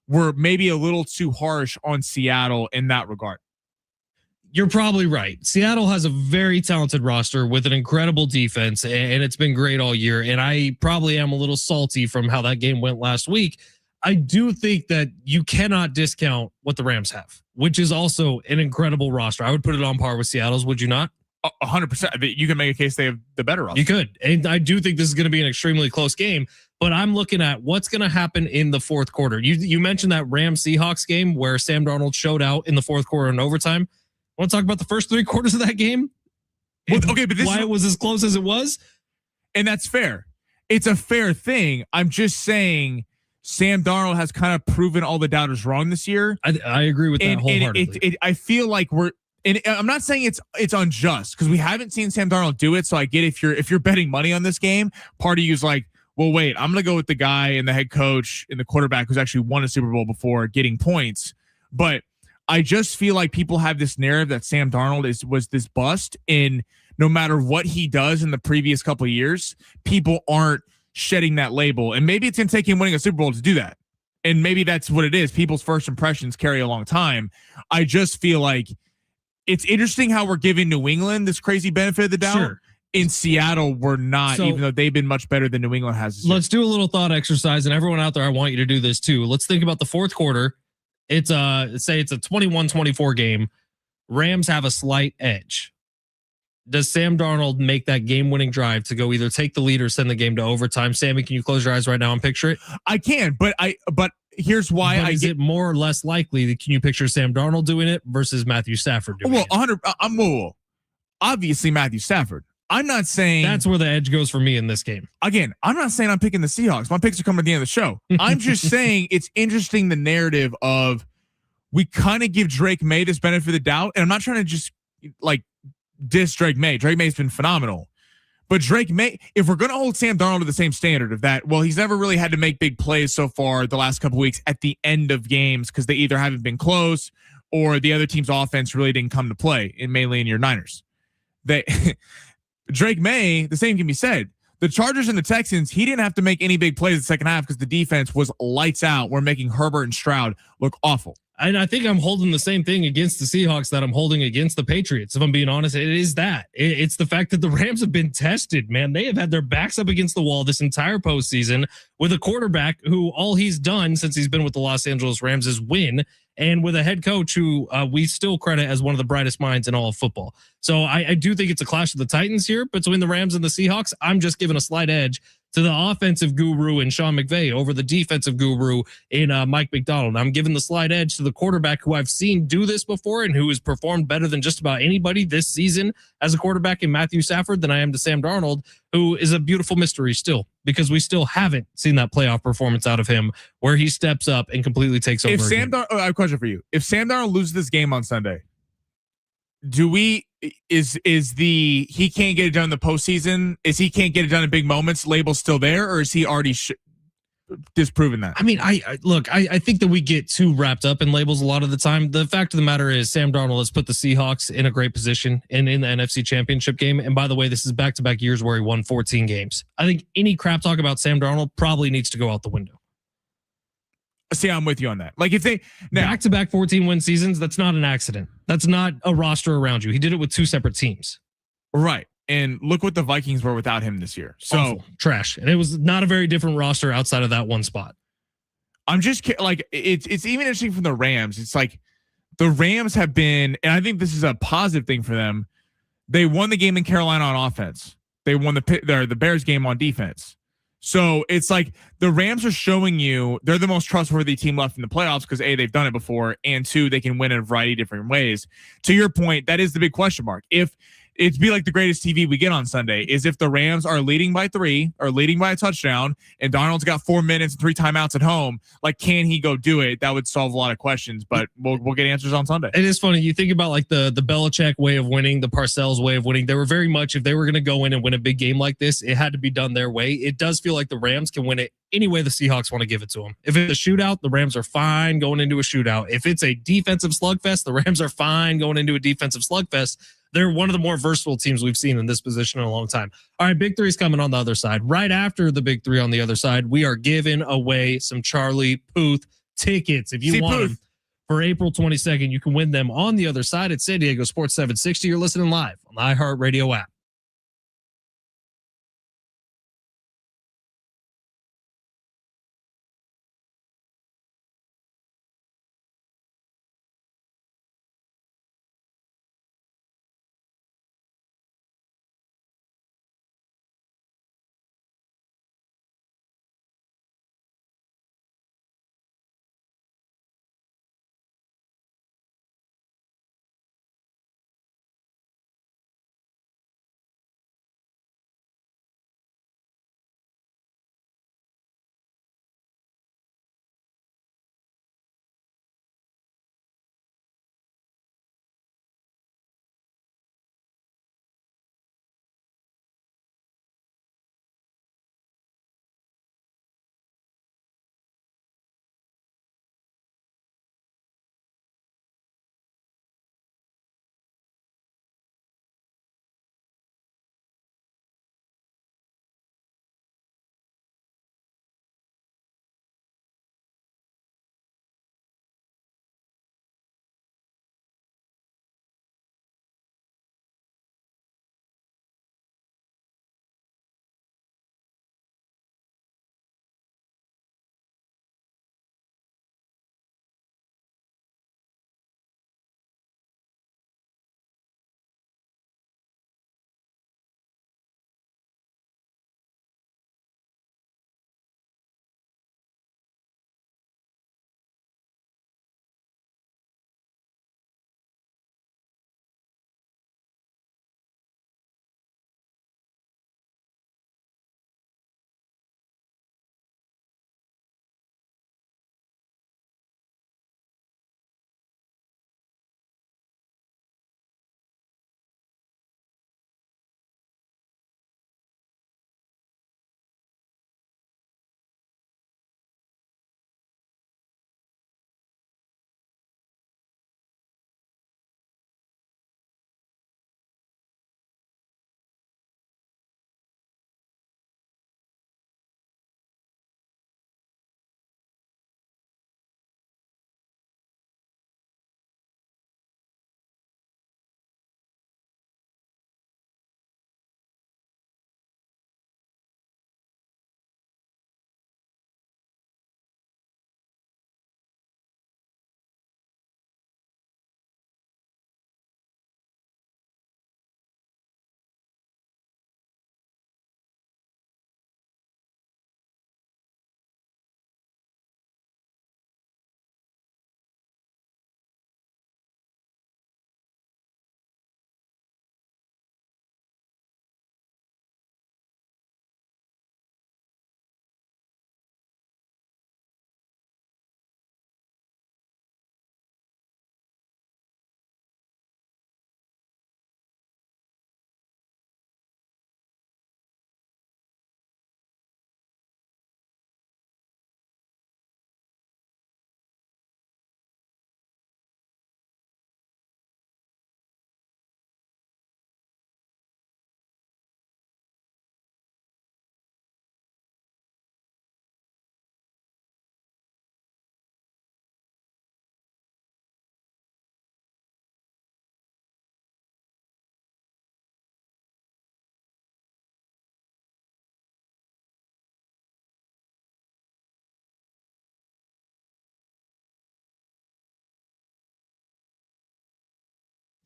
Speaker 1: maybe a little too harsh on Seattle in that regard.
Speaker 3: You're probably right. Seattle has a very talented roster with an incredible defense, and it's been great all year. And I probably am a little salty from how that game went last week. I do think that you cannot discount what the Rams have, which is also an incredible roster. I would put it on par with Seattle's. Would you not?
Speaker 1: 100%. You can make a case they have the better roster.
Speaker 3: You could. And I do think this is going to be an extremely close game, but I'm looking at what's going to happen in the fourth quarter. You mentioned that Rams-Seahawks game where Sam Darnold showed out in the fourth quarter in overtime. I want to talk about the first 3 quarters of that game?
Speaker 1: Well, okay, but
Speaker 3: why it was as close as it was?
Speaker 1: And that's fair. It's a fair thing. I'm just saying Sam Darnold has kind of proven all the doubters wrong this year.
Speaker 3: I agree with that wholeheartedly.
Speaker 1: I feel like and I'm not saying it's unjust because we haven't seen Sam Darnold do it. So I get if you're betting money on this game, part of you's like, well, wait, I'm going to go with the guy and the head coach and the quarterback who's actually won a Super Bowl before getting points. But I just feel like people have this narrative that Sam Darnold was this bust, and no matter what he does in the previous couple of years, people aren't shedding that label. And maybe it's going to take him winning a Super Bowl to do that. And maybe that's what it is. People's first impressions carry a long time. I just feel like it's interesting how we're giving New England this crazy benefit of the doubt. Sure. In Seattle, we're not, even though they've been much better than New England has.
Speaker 3: Let's do a little thought exercise, and everyone out there, I want you to do this too. Let's think about the fourth quarter. It's say it's a 21-24 game. Rams have a slight edge. Does Sam Darnold make that game-winning drive to go either take the lead or send the game to overtime? Sammy, can you close your eyes right now and picture it?
Speaker 1: I can, but here's why.
Speaker 3: Is it more or less likely that can you picture Sam Darnold doing it versus Matthew Stafford doing it?
Speaker 1: 100. Obviously Matthew Stafford. I'm not saying
Speaker 3: that's where the edge goes for me in this game.
Speaker 1: Again, I'm not saying I'm picking the Seahawks. My picks are coming at the end of the show. I'm just saying it's interesting the narrative of we kind of give Drake May this benefit of the doubt. And I'm not trying to just like diss Drake May. Drake May's been phenomenal. But Drake May, if we're going to hold Sam Darnold to the same standard of that, well, he's never really had to make big plays so far the last couple of weeks at the end of games because they either haven't been close or the other team's offense really didn't come to play, mainly in your Niners. Drake May, the same can be said. The Chargers and the Texans, he didn't have to make any big plays in the second half because the defense was lights out. We're making Herbert and Stroud look awful.
Speaker 3: And I think I'm holding the same thing against the Seahawks that I'm holding against the Patriots. If I'm being honest, it is that. It's the fact that the Rams have been tested, man. They have had their backs up against the wall this entire postseason with a quarterback who all he's done since he's been with the Los Angeles Rams is win, and with a head coach who we still credit as one of the brightest minds in all of football. So I do think it's a clash of the Titans here between the Rams and the Seahawks. I'm just giving a slight edge to the offensive guru in Sean McVay over the defensive guru in Mike McDonald. I'm giving the slight edge to the quarterback who I've seen do this before and who has performed better than just about anybody this season as a quarterback in Matthew Stafford than I am to Sam Darnold, who is a beautiful mystery still because we still haven't seen that playoff performance out of him where he steps up and completely takes over.
Speaker 1: I have a question for you. If Sam Darnold loses this game on Sunday, is the he can't get it done in the postseason? Is he can't get it done in big moments? Label still there, or is he already disproven that?
Speaker 3: I mean, I think that we get too wrapped up in labels a lot of the time. The fact of the matter is, Sam Darnold has put the Seahawks in a great position in the NFC Championship game. And by the way, this is back-to-back years where he won 14 games. I think any crap talk about Sam Darnold probably needs to go out the window.
Speaker 1: See, I'm with you on that. Like if they
Speaker 3: back-to-back 14-win seasons, that's not an accident. That's not a roster around you. He did it with two separate teams.
Speaker 1: Right. And look what the Vikings were without him this year. So
Speaker 3: awful. Trash. And it was not a very different roster outside of that one spot.
Speaker 1: I'm just like, it's even interesting from the Rams. It's like the Rams have been, and I think this is a positive thing for them. They won the game in Carolina on offense. They won the Bears game on defense. So it's like the Rams are showing you they're the most trustworthy team left in the playoffs because A, they've done it before, and two, they can win in a variety of different ways. To your point, that is the big question mark. If it'd be like the greatest TV we get on Sunday is if the Rams are leading by 3 or leading by a touchdown and Darnold's got 4 minutes and 3 timeouts at home, like, can he go do it? That would solve a lot of questions, but we'll get answers on Sunday.
Speaker 3: It is funny. You think about like the Belichick way of winning, the Parcells way of winning. They were very much, if they were going to go in and win a big game like this, it had to be done their way. It does feel like the Rams can win it any way the Seahawks want to give it to them. If it's a shootout, the Rams are fine going into a shootout. If it's a defensive slugfest, the Rams are fine going into a defensive slugfest. They're one of the more versatile teams we've seen in this position in a long time. All right, Big Three is coming on the other side. Right after the Big Three on the other side, we are giving away some Charlie Puth tickets. If you want them for April 22nd, you can win them on the other side at San Diego Sports 760. You're listening live on the iHeartRadio app.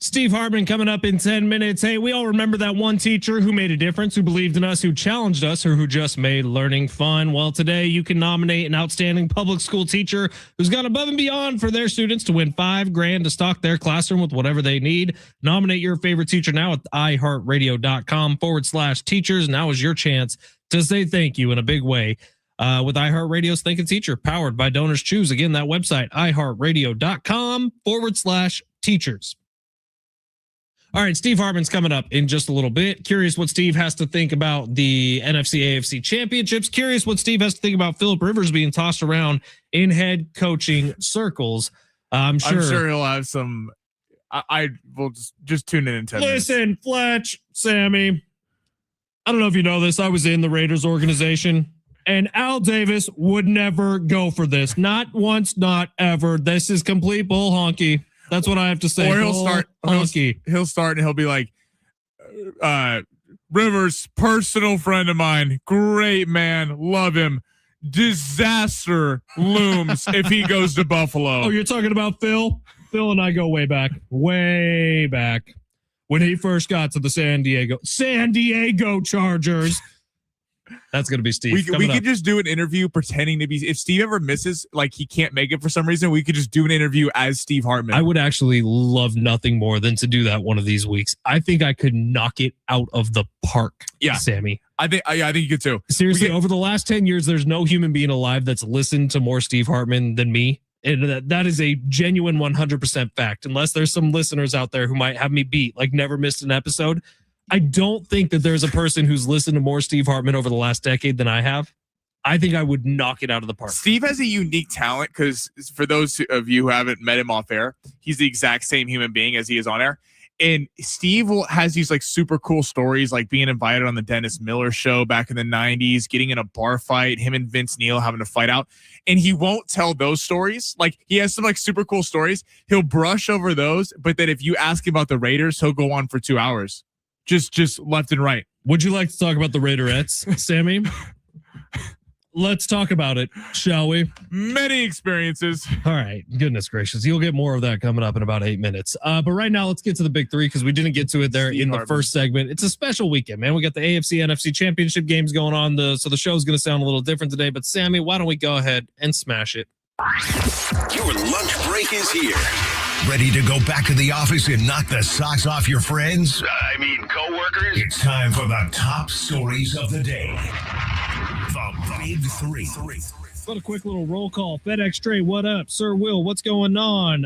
Speaker 3: Steve Hartman coming up in 10 minutes. Hey, we all remember that one teacher who made a difference, who believed in us, who challenged us, or who just made learning fun. Well, today you can nominate an outstanding public school teacher who's gone above and beyond for their students to win $5,000 to stock their classroom with whatever they need. Nominate your favorite teacher now at iHeartRadio.com/teachers. Now is your chance to say thank you in a big way. With iHeartRadio's Think a Teacher, powered by Donors Choose. Again, that website, iHeartRadio.com/teachers. All right, Steve Hartman's coming up in just a little bit. Curious what Steve has to think about the NFC AFC championships. Curious what Steve has to think about Philip Rivers being tossed around in head coaching circles. I'm sure
Speaker 1: he'll have some. I will just tune in 10 minutes.
Speaker 3: Listen, Fletch, Sammy, I don't know if you know this. I was in the Raiders organization, and Al Davis would never go for this. Not once, not ever. This is complete bull honky. That's what I have to say.
Speaker 1: Or he'll start and he'll be like, Rivers, personal friend of mine, great man, love him. Disaster looms if he goes to Buffalo.
Speaker 3: Oh, you're talking about Phil? Phil and I go way back. When he first got to the San Diego Chargers. That's going to be Steve.
Speaker 1: We could just do an interview pretending to be, if Steve ever misses, like he can't make it for some reason, we could just do an interview as Steve Hartman.
Speaker 3: I would actually love nothing more than to do that one of these weeks. I think I could knock it out of the park.
Speaker 1: Yeah.
Speaker 3: Sammy.
Speaker 1: I think you could too.
Speaker 3: Seriously, over the last 10 years, there's no human being alive that's listened to more Steve Hartman than me. And that is a genuine 100% fact. Unless there's some listeners out there who might have me beat, like never missed an episode. I don't think that there's a person who's listened to more Steve Hartman over the last decade than I have. I think I would knock it out of the park.
Speaker 1: Steve has a unique talent because for those of you who haven't met him off air, he's the exact same human being as he is on air. And Steve has these like super cool stories, like being invited on the Dennis Miller show back in the 90s, getting in a bar fight, him and Vince Neil having to fight out. And he won't tell those stories. Like he has some like super cool stories. He'll brush over those. But then if you ask him about the Raiders, he'll go on for 2 hours. Just left and right.
Speaker 3: Would you like to talk about the Raiderettes, Sammy? Let's talk about it, shall we?
Speaker 1: Many experiences.
Speaker 3: All right. Goodness gracious. You'll get more of that coming up in about 8 minutes. But right now, let's get to the big three because we didn't get to it there in the first segment. It's a special weekend, man. We got the AFC, NFC championship games going on. So the show's going to sound a little different today. But Sammy, why don't we go ahead and smash it?
Speaker 2: Your lunch break is here. Ready to go back to the office and knock the socks off your friends? Coworkers? It's time for the top stories of the day. The Big Three.
Speaker 3: Got a quick little roll call. FedEx Trey, what up? Sir Will, what's going on?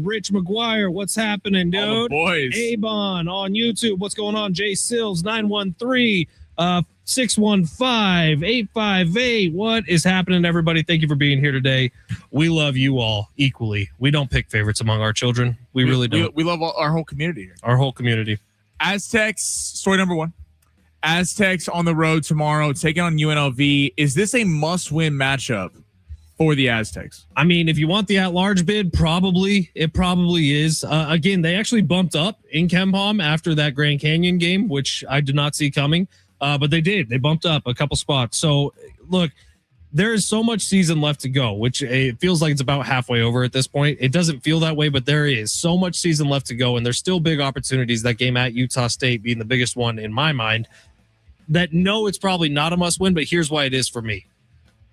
Speaker 3: Rich McGuire, what's happening, dude?
Speaker 1: All the boys.
Speaker 3: Avon on YouTube, what's going on? Jay Sills, 913, 615-858. What is happening, everybody? Thank you for being here today. We love you all equally. We don't pick favorites among our children. We really don't.
Speaker 1: We love our whole community here.
Speaker 3: Our whole community.
Speaker 1: Aztecs, story number one. Aztecs on the road tomorrow, taking on UNLV. Is this a must-win matchup for the Aztecs?
Speaker 3: I mean, if you want the at-large bid, probably. It probably is. Again, they actually bumped up in KenPom after that Grand Canyon game, which I did not see coming. But they did. They bumped up a couple spots. So, look, there is so much season left to go, which it feels like it's about halfway over at this point. It doesn't feel that way, but there is so much season left to go, and there's still big opportunities. That game at Utah State being the biggest one in my mind. That no, it's probably not a must-win, but here's why it is for me.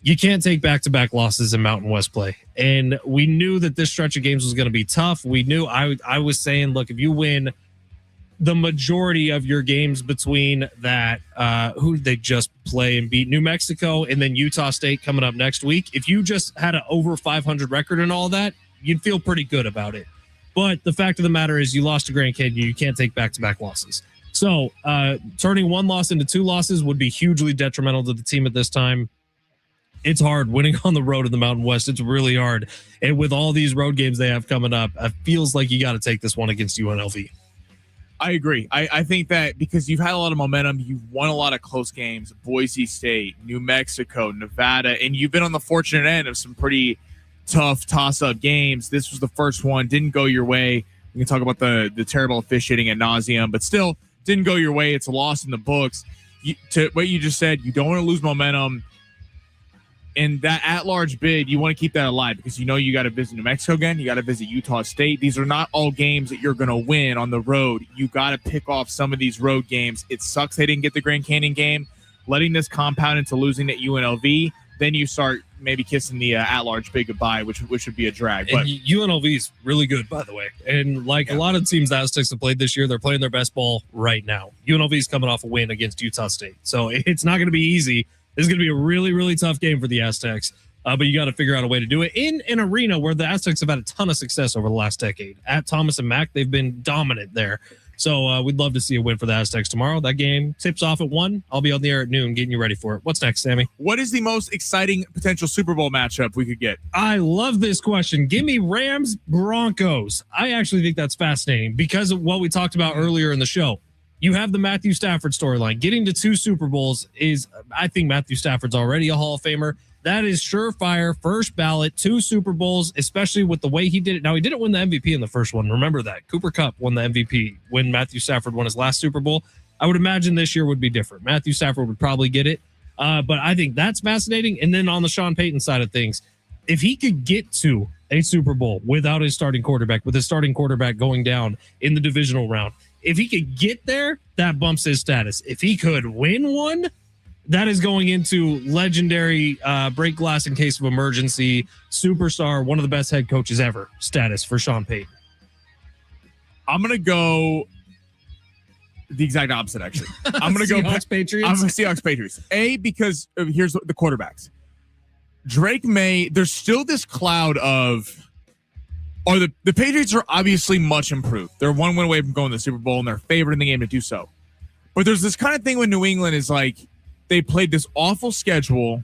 Speaker 3: You can't take back-to-back losses in Mountain West play. And we knew that this stretch of games was going to be tough. We knew I was saying, look, if you win the majority of your games between that, who did they just play and beat? New Mexico and then Utah State coming up next week. If you just had an over 500 record and all that, you'd feel pretty good about it. But the fact of the matter is you lost to Grand Canyon. You can't take back-to-back losses. So turning one loss into two losses would be hugely detrimental to the team at this time. It's hard winning on the road in the Mountain West. It's really hard. And with all these road games they have coming up, it feels like you got to take this one against UNLV.
Speaker 1: I agree. I think that because you've had a lot of momentum, you've won a lot of close games, Boise State, New Mexico, Nevada, and you've been on the fortunate end of some pretty tough toss-up games. This was the first one, didn't go your way. We can talk about the terrible officiating ad nauseum, but still didn't go your way. It's a loss in the books. To what you just said, you don't want to lose momentum And that at-large bid, you want to keep that alive because you know you got to visit New Mexico again. You got to visit Utah State. These are not all games that you're going to win on the road. You got to pick off some of these road games. It sucks they didn't get the Grand Canyon game. Letting this compound into losing at UNLV, then you start maybe kissing the at-large bid goodbye, which would be a drag. But
Speaker 3: UNLV is really good, by the way. And a lot of teams the Aztecs have played this year, they're playing their best ball right now. UNLV is coming off a win against Utah State. So it's not going to be easy. This is going to be a really, really tough game for the Aztecs, but you got to figure out a way to do it in an arena where the Aztecs have had a ton of success over the last decade. At Thomas and Mack, they've been dominant there. So we'd love to see a win for the Aztecs tomorrow. That game tips off at 1. I'll be on the air at noon getting you ready for it. What's next, Sammy?
Speaker 1: What is the most exciting potential Super Bowl matchup we could get?
Speaker 3: I love this question. Give me Rams Broncos. I actually think that's fascinating because of what we talked about earlier in the show. You have the Matthew Stafford storyline. Getting to 2 Super Bowls is, I think Matthew Stafford's already a Hall of Famer. That is surefire, first ballot, 2 Super Bowls, especially with the way he did it. Now, he didn't win the MVP in the first one. Remember that. Cooper Kupp won the MVP when Matthew Stafford won his last Super Bowl. I would imagine this year would be different. Matthew Stafford would probably get it. But I think that's fascinating. And then on the Sean Payton side of things, if he could get to a Super Bowl without his starting quarterback, with his starting quarterback going down in the divisional round, if he could get there, that bumps his status. If he could win one, that is going into legendary break glass in case of emergency, superstar, one of the best head coaches ever status for Sean Payton.
Speaker 1: I'm going to go the exact opposite, actually. I'm going to go
Speaker 3: Patriots.
Speaker 1: I'm going to Seahawks Patriots. Because here's the quarterbacks. Drake May, there's still this cloud of, the Patriots are obviously much improved. They're 1 win away from going to the Super Bowl, and they're favored in the game to do so. But there's this kind of thing with New England is like they played this awful schedule.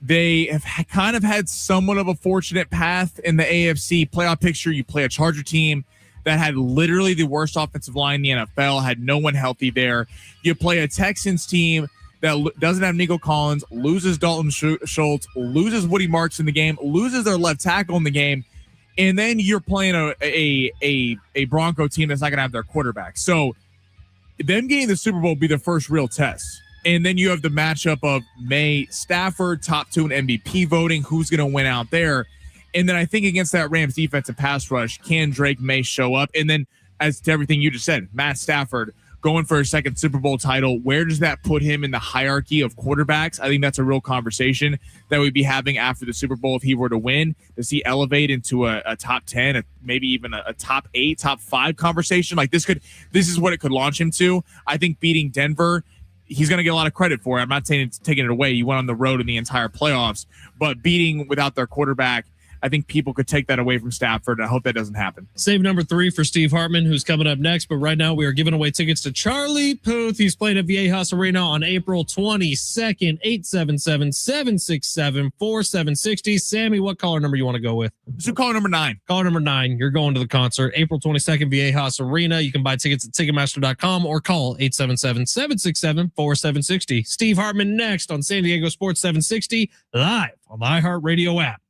Speaker 1: They have kind of had somewhat of a fortunate path in the AFC playoff picture. You play a Charger team that had literally the worst offensive line in the NFL, had no one healthy there. You play a Texans team that doesn't have Nico Collins, loses Dalton Schultz, loses Woody Marks in the game, loses their left tackle in the game. And then you're playing a Bronco team that's not going to have their quarterback. So them getting the Super Bowl will be the first real test. And then you have the matchup of May, Stafford, top 2 in MVP voting. Who's going to win out there? And then I think against that Rams defensive pass rush, can Drake May show up? And then as to everything you just said, Matt Stafford going for a second Super Bowl title, where does that put him in the hierarchy of quarterbacks? I think that's a real conversation that we'd be having after the Super Bowl if he were to win. Does he elevate into a top 10, maybe even a top 8, top 5 conversation? Like this is what it could launch him to. I think beating Denver, he's going to get a lot of credit for it. I'm not saying it's taking it away. You went on the road in the entire playoffs, but beating without their quarterback, I think people could take that away from Stafford, and I hope that doesn't happen.
Speaker 3: Save number 3 for Steve Hartman, who's coming up next. But right now, we are giving away tickets to Charlie Puth. He's playing at Viejas Arena on April 22nd, 877-767-4760. Sammy, what caller number you want to go with?
Speaker 1: So caller number 9.
Speaker 3: Caller number 9, you're going to the concert. April 22nd, Viejas Arena. You can buy tickets at Ticketmaster.com or call 877-767-4760. Steve Hartman next on San Diego Sports 760, live on the iHeartRadio app.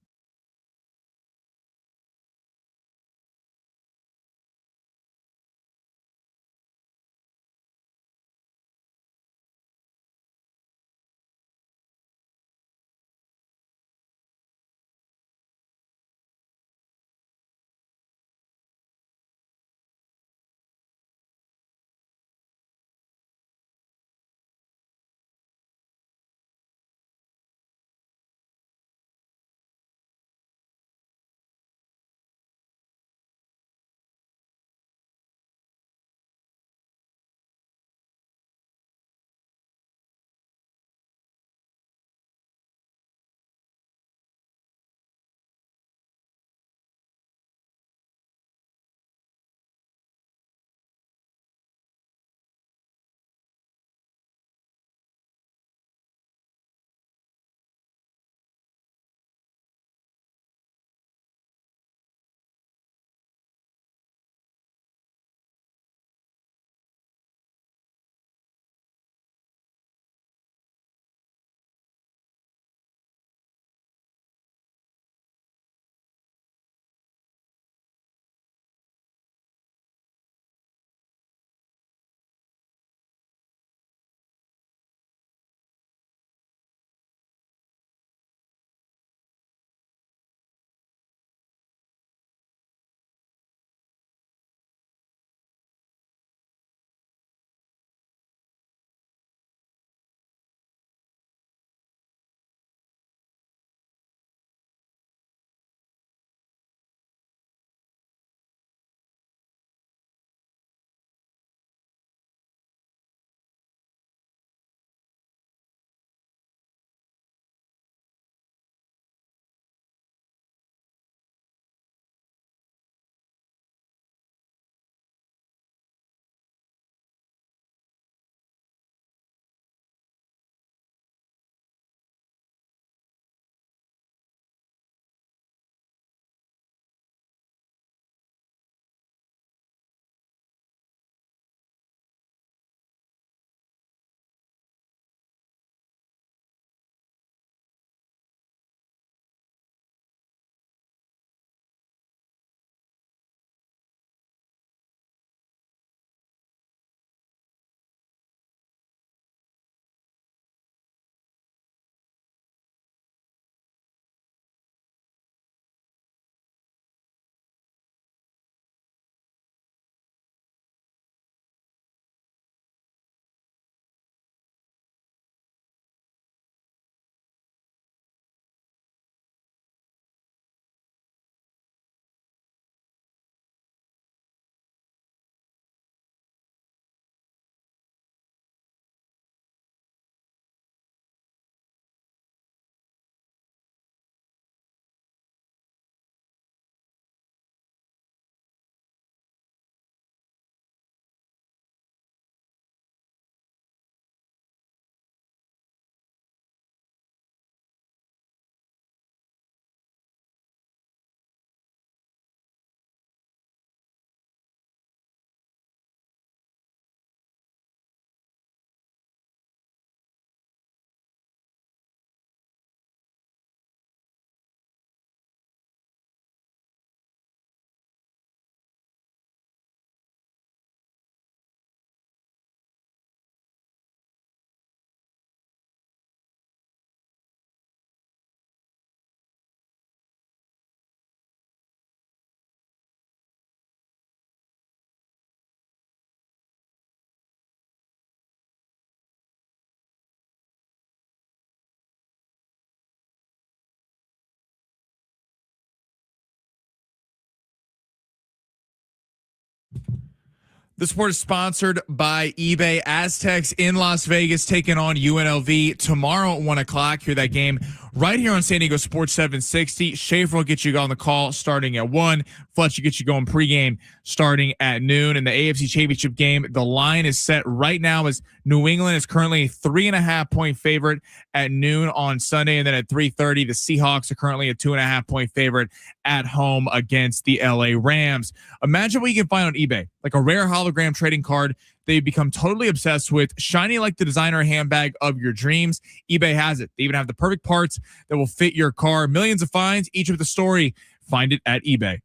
Speaker 1: The sport is sponsored by eBay. Aztecs in Las Vegas taking on UNLV tomorrow at 1 o'clock. Hear that game right here on San Diego Sports 760. Schaefer will get you on the call starting at 1. Fletch will get you going pregame starting at noon. In the AFC Championship game, the line is set right now as New England is currently a 3.5-point favorite at noon on Sunday. And then at 3:30, the Seahawks are currently a 2.5-point favorite at home against the LA Rams. Imagine what you can find on eBay, like a rare hologram trading card they become totally obsessed with, shiny like the designer handbag of your dreams. eBay has it. They even have the perfect parts that will fit your car. Millions of finds, each with a story. Find it at eBay.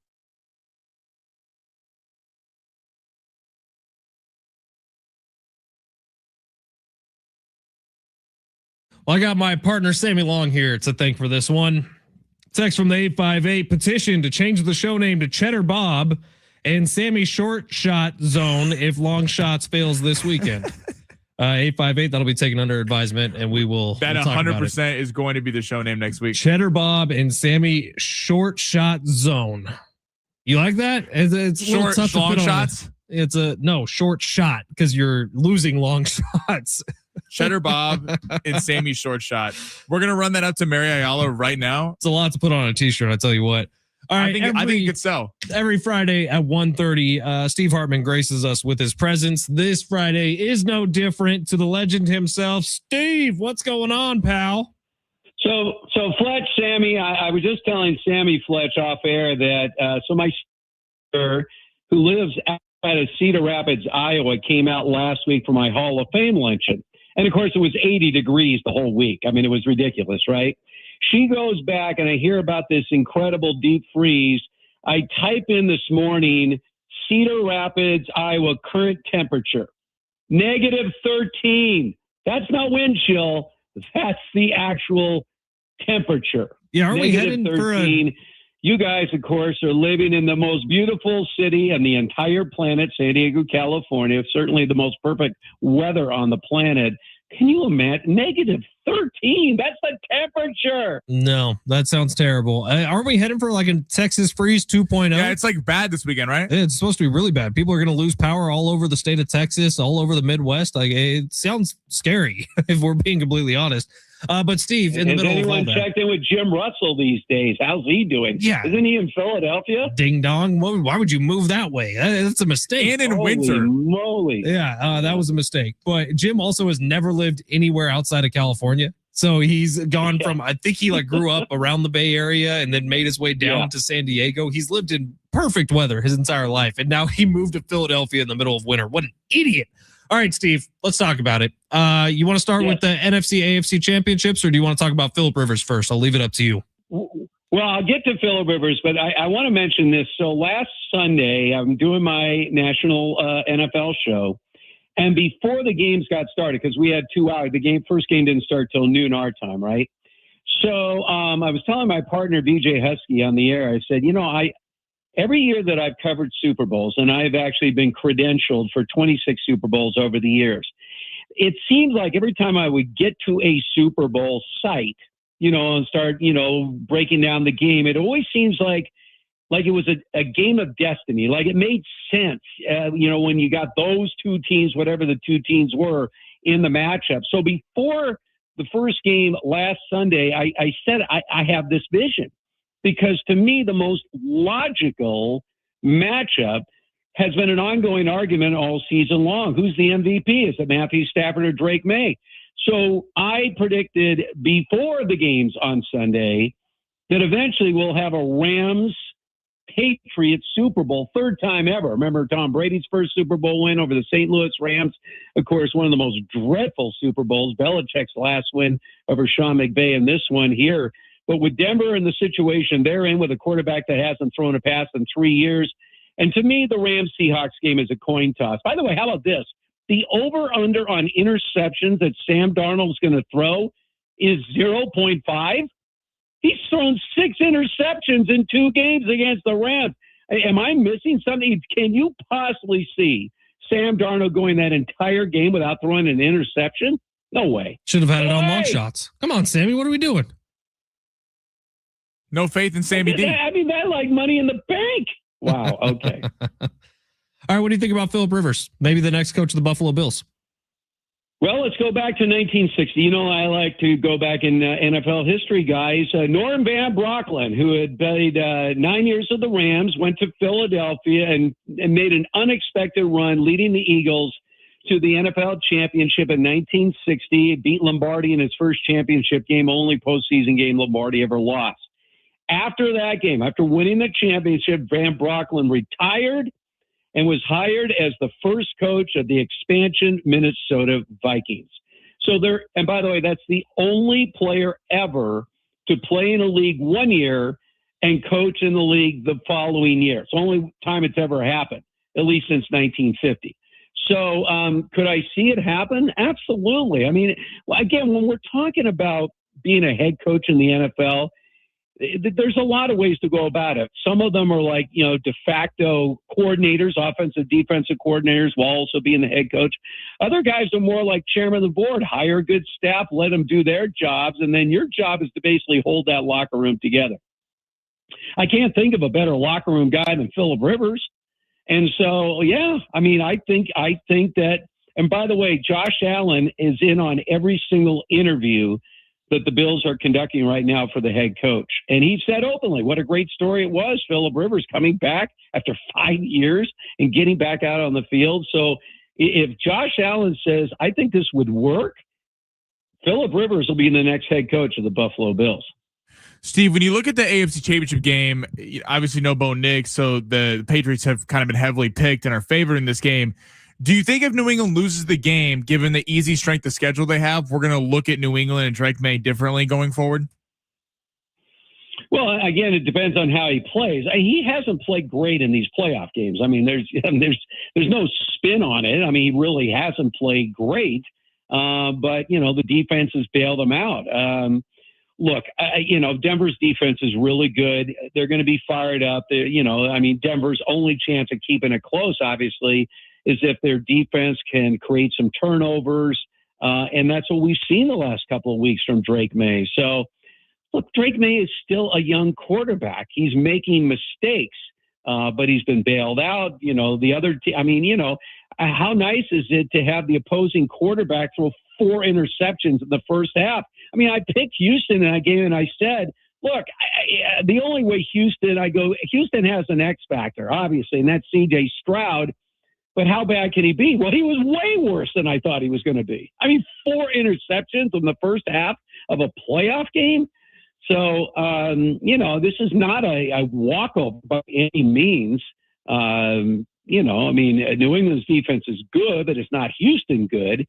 Speaker 3: Well, I got my partner Sammy Long here to thank for this one. Text from the 858, petition to change the show name to Cheddar Bob and Sammy Short Shot Zone if Long Shots fails this weekend. 858, that'll be taken under advisement, and we will.
Speaker 1: That 100% is going to be the show name next week.
Speaker 3: Cheddar Bob and Sammy Short Shot Zone. You like that? It's
Speaker 1: short, long shots.
Speaker 3: It's a short shot because you're losing long shots.
Speaker 1: Cheddar Bob and Sammy Short Shot. We're gonna run that up to Mary Ayala right now.
Speaker 3: It's a lot to put on a t-shirt, I tell you what. All right,
Speaker 1: I think it could sell.
Speaker 3: Every Friday at 1:30, Steve Hartman graces us with his presence. This Friday is no different. To the legend himself, Steve. What's going on, pal?
Speaker 9: So Fletch, Sammy, I was just telling Sammy Fletch off air that so my sister, who lives outside of Cedar Rapids, Iowa, came out last week for my Hall of Fame luncheon. And, of course, it was 80 degrees the whole week. I mean, it was ridiculous, right? She goes back, and I hear about this incredible deep freeze. I type in this morning, Cedar Rapids, Iowa, current temperature, -13. That's not wind chill. That's the actual temperature.
Speaker 3: Yeah, are we heading for a...
Speaker 9: You guys, of course, are living in the most beautiful city on the entire planet, San Diego, California. Certainly the most perfect weather on the planet. Can you imagine? -13. That's the temperature.
Speaker 3: No, that sounds terrible. Aren't we heading for like a Texas freeze 2.0?
Speaker 1: Yeah, it's like bad this weekend, right?
Speaker 3: It's supposed to be really bad. People are going to lose power all over the state of Texas, all over the Midwest. Like, it sounds scary if we're being completely honest. But Steve, in the middle of all that,
Speaker 9: anyone checked in with Jim Russell these days? How's he doing?
Speaker 3: Yeah,
Speaker 9: isn't he in Philadelphia?
Speaker 3: Ding dong! Why would you move that way? That's a mistake.
Speaker 1: And in winter,
Speaker 9: moly.
Speaker 3: Yeah, that was a mistake. But Jim also has never lived anywhere outside of California, so he's gone from. I think he grew up around the Bay Area and then made his way down to San Diego. He's lived in perfect weather his entire life, and now he moved to Philadelphia in the middle of winter. What an idiot! All right, Steve, let's talk about it. You want to start with the NFC, AFC championships, or do you want to talk about Phillip Rivers first? I'll leave it up to you.
Speaker 9: Well, I'll get to Phillip Rivers, but I want to mention this. So last Sunday, I'm doing my national NFL show, and before the games got started, because we had 2 hours, first game didn't start till noon our time, right? So I was telling my partner, BJ Husky, on the air, I said, every year that I've covered Super Bowls, and I've actually been credentialed for 26 Super Bowls over the years, it seems like every time I would get to a Super Bowl site, and start, breaking down the game, it always seems like it was a game of destiny. Like it made sense, when you got those two teams, whatever the two teams were in the matchup. So before the first game last Sunday, I said I have this vision. Because to me, the most logical matchup has been an ongoing argument all season long. Who's the MVP? Is it Matthew Stafford or Drake May? So I predicted before the games on Sunday that eventually we'll have a Rams-Patriots Super Bowl, third time ever. Remember Tom Brady's first Super Bowl win over the St. Louis Rams? Of course, one of the most dreadful Super Bowls. Belichick's last win over Sean McVay, and this one here. But with Denver and the situation they're in with a quarterback that hasn't thrown a pass in 3 years, and to me, the Rams-Seahawks game is a coin toss. By the way, how about this? The over-under on interceptions that Sam Darnold's going to throw is 0.5. He's thrown 6 interceptions in 2 games against the Rams. Am I missing something? Can you possibly see Sam Darnold going that entire game without throwing an interception? No way.
Speaker 3: Should have had it on long shots. Come on, Sammy. What are we doing?
Speaker 1: No faith in Sammy D.
Speaker 9: I mean, that like money in the bank. Wow. Okay.
Speaker 3: All right, what do you think about Philip Rivers? Maybe the next coach of the Buffalo Bills.
Speaker 9: Well, let's go back to 1960. You know, I like to go back in NFL history, guys. Norm Van Brocklin, who had played 9 years of the Rams, went to Philadelphia and made an unexpected run, leading the Eagles to the NFL championship in 1960. Beat Lombardi in his first championship game, only postseason game Lombardi ever lost. After that game, after winning the championship, Van Brocklin retired and was hired as the first coach of the expansion Minnesota Vikings. So there, and by the way, that's the only player ever to play in a league 1 year and coach in the league the following year. It's the only time it's ever happened, at least since 1950. So could I see it happen? Absolutely. I mean, again, when we're talking about being a head coach in the NFL, there's a lot of ways to go about it. Some of them are like, you know, de facto coordinators, offensive, defensive coordinators, while also being the head coach. Other guys are more like chairman of the board, hire good staff, let them do their jobs, and then your job is to basically hold that locker room together. I can't think of a better locker room guy than Philip Rivers. And so, yeah, I mean, I think that, and by the way, Josh Allen is in on every single interview that the Bills are conducting right now for the head coach. And he said openly, what a great story it was, Philip Rivers coming back after 5 years and getting back out on the field. So if Josh Allen says, I think this would work, Philip Rivers will be the next head coach of the Buffalo Bills.
Speaker 1: Steve, when you look at the AFC Championship game, obviously no Bo Nix, so the Patriots have kind of been heavily picked and are favored in this game. Do you think if New England loses the game, given the easy strength of schedule they have, we're going to look at New England and Drake May differently going forward?
Speaker 9: Well, again, it depends on how he plays. He hasn't played great in these playoff games. I mean, there's no spin on it. I mean, he really hasn't played great, but you know the defense has bailed him out. Look, you know, Denver's defense is really good. They're going to be fired up. You know, I mean, Denver's only chance of keeping it close, obviously, is if their defense can create some turnovers. And that's what we've seen the last couple of weeks from Drake May. So, look, Drake May is still a young quarterback. He's making mistakes, but he's been bailed out. You know, the other I mean, you know, how nice is it to have the opposing quarterback throw 4 interceptions in the first half? I mean, I picked Houston in that game, and I said, look, the only way Houston has an X factor, obviously, and that's C.J. Stroud. But how bad can he be? Well, he was way worse than I thought he was going to be. I mean, 4 interceptions in the first half of a playoff game. So, you know, this is not a walkover by any means. You know, I mean, New England's defense is good, but it's not Houston good.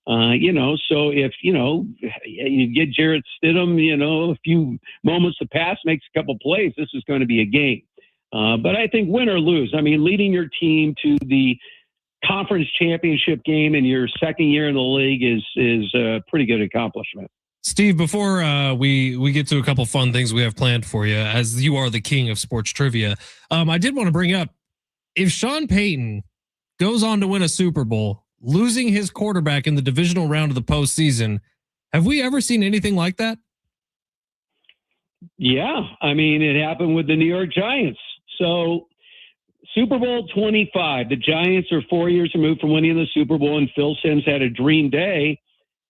Speaker 9: You know, so if, you know, you get Jarrett Stidham, you know, a few moments to pass, makes a couple plays, this is going to be a game. But I think win or lose, I mean, leading your team to the conference championship game in your second year in the league is a pretty good accomplishment.
Speaker 3: Steve, before we get to a couple fun things we have planned for you, as you are the king of sports trivia, I did want to bring up, if Sean Payton goes on to win a Super Bowl, losing his quarterback in the divisional round of the postseason, have we ever seen anything like that?
Speaker 9: Yeah, I mean, it happened with the New York Giants. So Super Bowl 25, the Giants are 4 years removed from winning the Super Bowl, and Phil Simms had a dream day.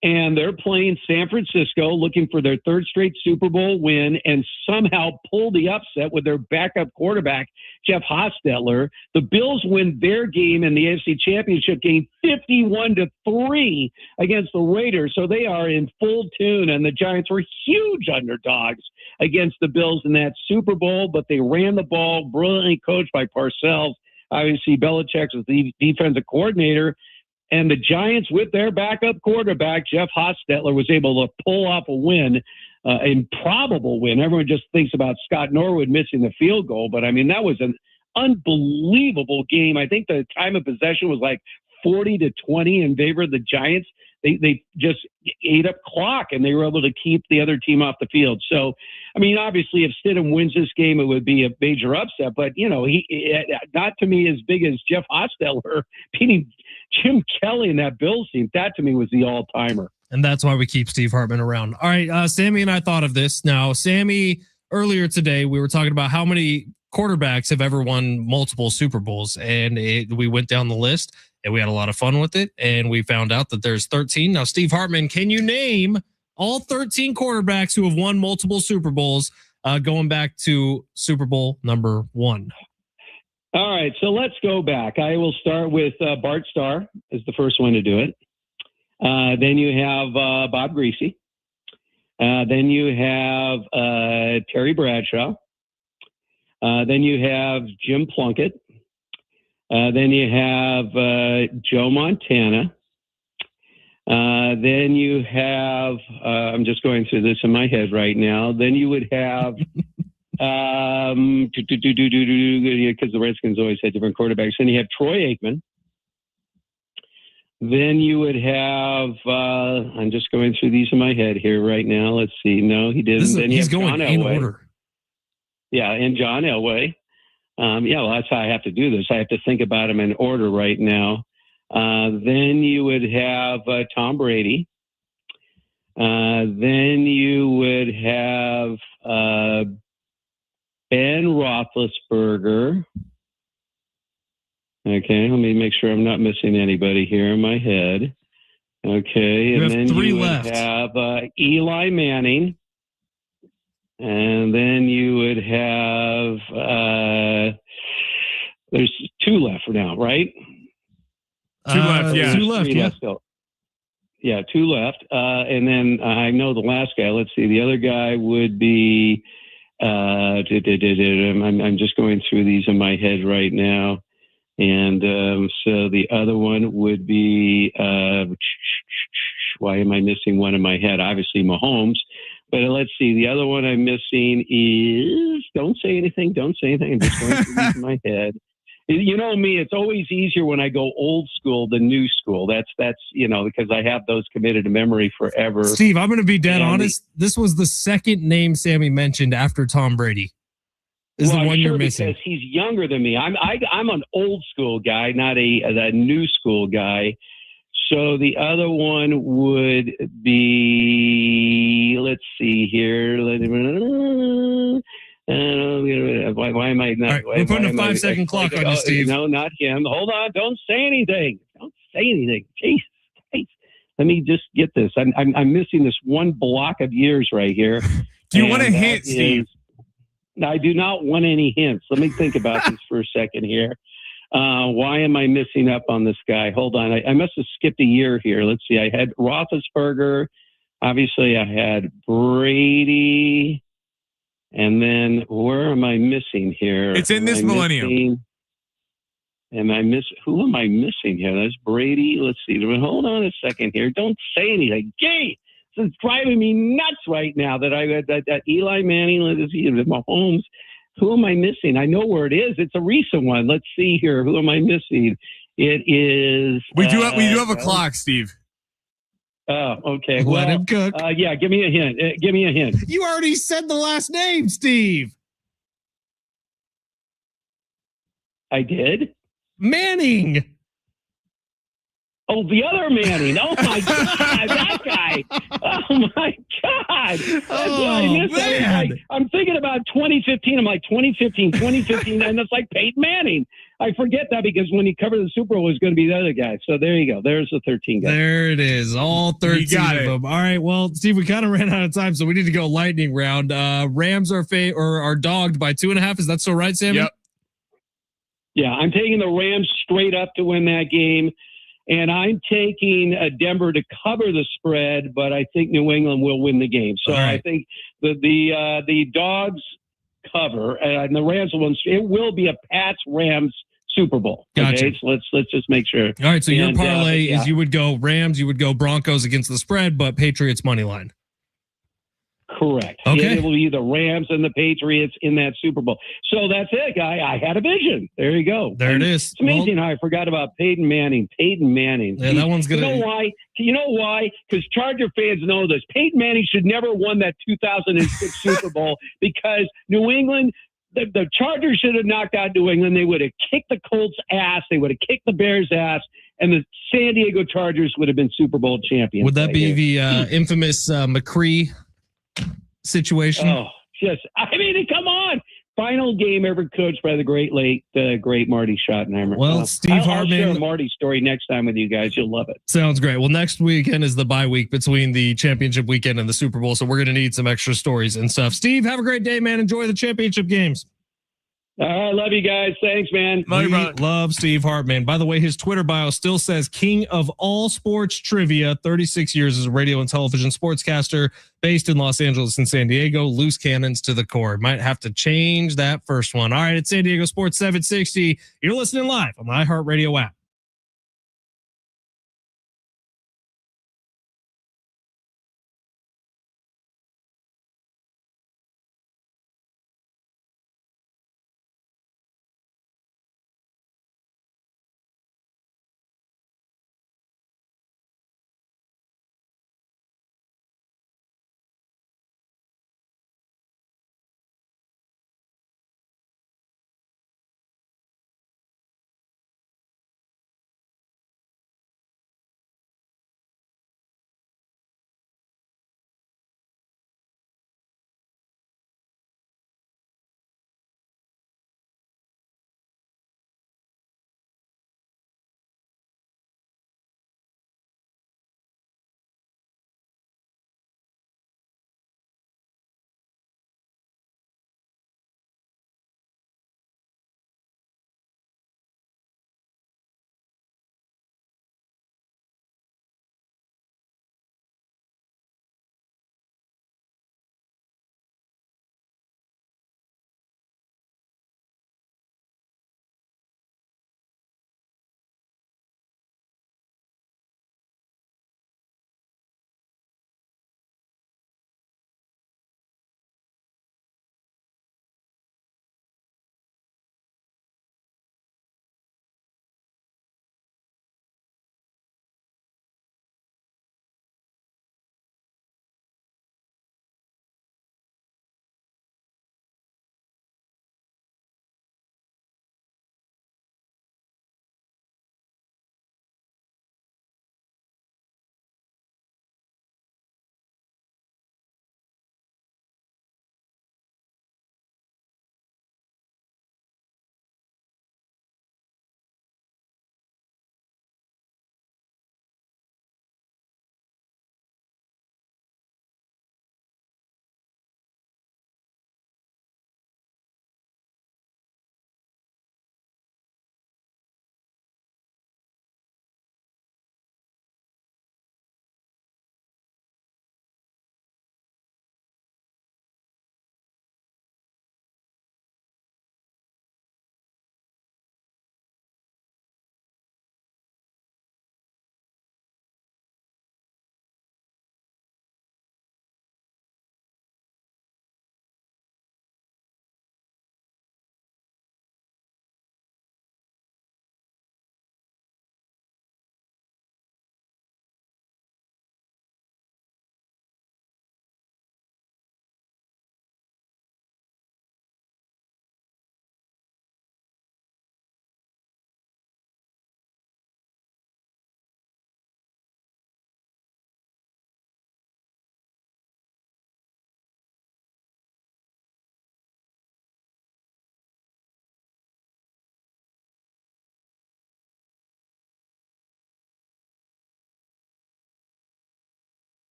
Speaker 9: And they're playing San Francisco, looking for their 3rd straight Super Bowl win, and somehow pull the upset with their backup quarterback, Jeff Hostetler. The Bills win their game in the AFC Championship game 51-3 against the Raiders. So they are in full tune, and the Giants were huge underdogs against the Bills in that Super Bowl, but they ran the ball, brilliantly coached by Parcells. Obviously, Belichick was the defensive coordinator. And the Giants, with their backup quarterback, Jeff Hostetler, was able to pull off a win, improbable win. Everyone just thinks about Scott Norwood missing the field goal, but I mean, that was an unbelievable game. I think the time of possession was like 40-20 in favor of the Giants. They just ate up clock, and they were able to keep the other team off the field. So, I mean, obviously, if Stidham wins this game, it would be a major upset. But, you know, he not to me as big as Jeff Hostetler beating Jim Kelly in that Bills team. That, to me, was the all-timer.
Speaker 3: And that's why we keep Steve Hartman around. All right, Sammy and I thought of this. Now, Sammy, earlier today, we were talking about how many quarterbacks have ever won multiple Super Bowls. And we went down the list and we had a lot of fun with it. And we found out that there's 13. Now, Steve Hartman, can you name all 13 quarterbacks who have won multiple Super Bowls going back to Super Bowl number 1?
Speaker 9: All right, so let's go back. I will start with Bart Starr is the first one to do it. Then you have Bob Greasy. Then you have Terry Bradshaw. Then you have Jim Plunkett. Then you have Joe Montana. Then you have, I'm just going through this in my head right now. Then you would have, because the Redskins always had different quarterbacks. Then you have Troy Aikman. Then you would have, I'm just going through these in my head here right now. Let's see. No, he didn't. Then he's going in order. Yeah, and John Elway. Well, that's how I have to do this. I have to think about them in order right now. Then you would have Tom Brady. Then you would have Ben Roethlisberger. Okay, let me make sure I'm not missing anybody here in my head. Okay, and then you would have Eli Manning. And then you would have, there's 2 left for now, right?
Speaker 1: 2 left, yeah.
Speaker 3: 2 left, yeah.
Speaker 9: Yeah, 2 left. And then I know the last guy. Let's see. The other guy would be, I'm just going through these in my head right now. And so the other one would be, why am I missing one in my head? Obviously, Mahomes. But let's see. The other one I'm missing is, don't say anything. Don't say anything. I'm just going through these in my head. You know me, it's always easier when I go old school than new school. That's because I have those committed to memory forever.
Speaker 3: Steve, I'm going to be dead honest. This was the second name Sammy mentioned after Tom Brady. Is the one you're missing?
Speaker 9: Because he's younger than me. I'm an old school guy, not a new school guy. So the other one would be, let's see here. Why am I not?
Speaker 3: Right, we're putting a 5-second clock on you, Steve.
Speaker 9: No, not him. Hold on. Don't say anything. Don't say anything. Jeez. Let me just get this. I'm missing this one block of years right here.
Speaker 1: Do you want a hint, Steve?
Speaker 9: I do not want any hints. Let me think about this for a second here. Why am I missing up on this guy? Hold on. I must have skipped a year here. Let's see. I had Roethlisberger. Obviously, I had Brady. And then where am I missing here?
Speaker 1: It's in this millennium.
Speaker 9: Who am I missing here? That's Brady. Let's see. Hold on a second here. Don't say anything. Gee, this is driving me nuts right now that I got that Eli Manning, Mahomes. Who am I missing? I know where it is. It's a recent one. Let's see here. Who am I missing? It is.
Speaker 1: We do have a clock, Steve.
Speaker 9: Oh, okay.
Speaker 3: Let him cook.
Speaker 9: Yeah, give me a hint. Give me a hint.
Speaker 3: You already said the last name, Steve.
Speaker 9: I did?
Speaker 3: Manning.
Speaker 9: Oh, the other Manning. Oh, my God. That guy. Oh, my God. I'm thinking about 2015. I'm like, 2015, and it's like Peyton Manning. I forget that because when he covered the Super Bowl, it was going to be the other guy. So there you go. There's the 13 guys.
Speaker 3: There it is. All 13 of them. All right. Well, Steve, we kind of ran out of time, so we need to go lightning round. Rams are dogged by 2.5. Is that so right, Sammy?
Speaker 1: Yep.
Speaker 9: Yeah, I'm taking the Rams straight up to win that game. And I'm taking Denver to cover the spread, but I think New England will win the game. So right. I think the Dogs cover and the Rams will win. It will be a Pats-Rams Super Bowl.
Speaker 3: Gotcha.
Speaker 9: Okay? So let's just make sure.
Speaker 3: All right. So your parlay is you would go Rams, you would go Broncos against the spread, but Patriots money line.
Speaker 9: Correct.
Speaker 3: Okay.
Speaker 9: It will be the Rams and the Patriots in that Super Bowl. So that's it, guy. I had a vision. There you go.
Speaker 3: There it is.
Speaker 9: It's amazing how I forgot about Peyton Manning.
Speaker 3: Yeah, that one's good.
Speaker 9: You know why? Because Charger fans know this. Peyton Manning should never won that 2006 Super Bowl because New England, the Chargers should have knocked out New England. They would have kicked the Colts' ass. They would have kicked the Bears' ass. And the San Diego Chargers would have been Super Bowl champions.
Speaker 3: Would that be the infamous McCree situation?
Speaker 9: Oh, Just, I mean, come on. Final game ever coached by the great Marty Schottenheimer.
Speaker 3: Well, Steve
Speaker 9: I'll
Speaker 3: Hartman.
Speaker 9: share Marty's story next time with you guys. You'll love it.
Speaker 3: Sounds great. Well, next weekend is the bye week between the championship weekend and the Super Bowl. So we're going to need some extra stories and stuff. Steve, have a great day, man. Enjoy the championship games.
Speaker 9: All right. Love you guys. Thanks, man.
Speaker 3: We love Steve Hartman. By the way, his Twitter bio still says king of all sports trivia, 36 years as a radio and television sportscaster based in Los Angeles and San Diego. Loose cannons to the core. Might have to change that first one. All right. It's San Diego Sports 760. You're listening live on the iHeartRadio app.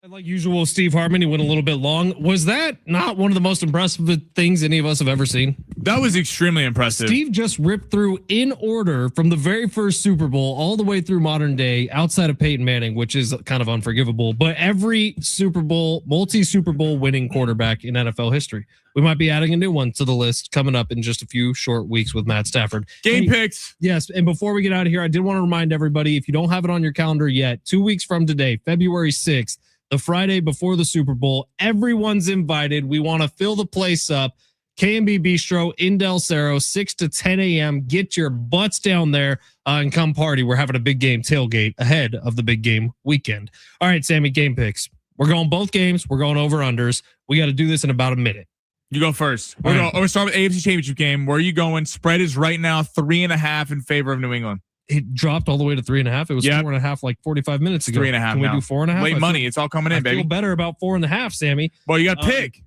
Speaker 3: Like usual, Steve Hartman, he went a little bit long. Was that not one of the most impressive things any of us have ever seen?
Speaker 1: That was extremely impressive.
Speaker 3: Steve just ripped through in order from the very first Super Bowl all the way through modern day, outside of Peyton Manning, which is kind of unforgivable, but every Super Bowl, multi-Super Bowl winning quarterback in NFL history. We might be adding a new one to the list coming up in just a few short weeks with Matt Stafford.
Speaker 1: Game picks.
Speaker 3: Yes, and before we get out of here, I did want to remind everybody, if you don't have it on your calendar yet, 2 weeks from today, February 6th, the Friday before the Super Bowl, everyone's invited. We want to fill the place up. K&B Bistro in Del Cerro, 6 to 10 a.m. Get your butts down there and come party. We're having a big game tailgate ahead of the big game weekend. All right, Sammy, game picks. We're going both games. We're going over-unders. We got to do this in about a minute.
Speaker 1: You go first. We'll start with AFC Championship game. Where are you going? Spread is right now 3.5 in favor of New England.
Speaker 3: It dropped all the way to 3.5. It was 4.5 like 45 minutes ago.
Speaker 1: 3.5.
Speaker 3: Can we do 4.5?
Speaker 1: Late money. It's all coming in, baby.
Speaker 3: I feel better about 4.5, Sammy.
Speaker 1: Well, you got to pick.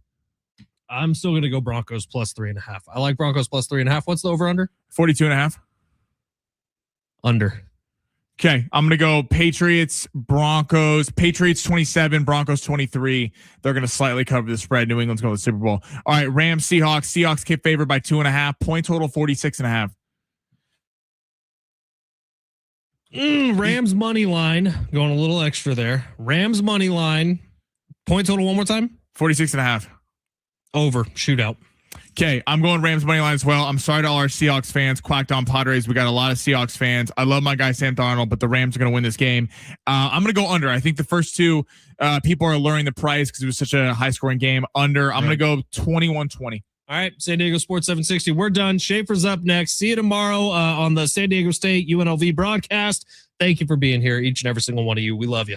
Speaker 3: I'm still going to go Broncos plus 3.5. I like Broncos plus 3.5. What's the over-under?
Speaker 1: 42.5.
Speaker 3: Under.
Speaker 1: Okay, I'm going to go Patriots, Broncos. Patriots 27, Broncos 23. They're going to slightly cover the spread. New England's going to the Super Bowl. All right, Rams, Seahawks. Seahawks get favored by 2.5. Point total 46.5.
Speaker 3: Rams money line. Going a little extra there. Rams money line. Point total one more time.
Speaker 1: 46.5.
Speaker 3: Over. Shootout.
Speaker 1: Okay, I'm going Rams money line as well. I'm sorry to all our Seahawks fans. Quacked on Padres. We got a lot of Seahawks fans. I love my guy Sam Darnold, but the Rams are going to win this game. I'm going to go under. I think the first two people are lowering the price because it was such a high scoring game. Under. I'm going to go 21-20.
Speaker 3: All right, San Diego Sports 760. We're done. Schaefer's up next. See you tomorrow on the San Diego State UNLV broadcast. Thank you for being here, each and every single one of you. We love you.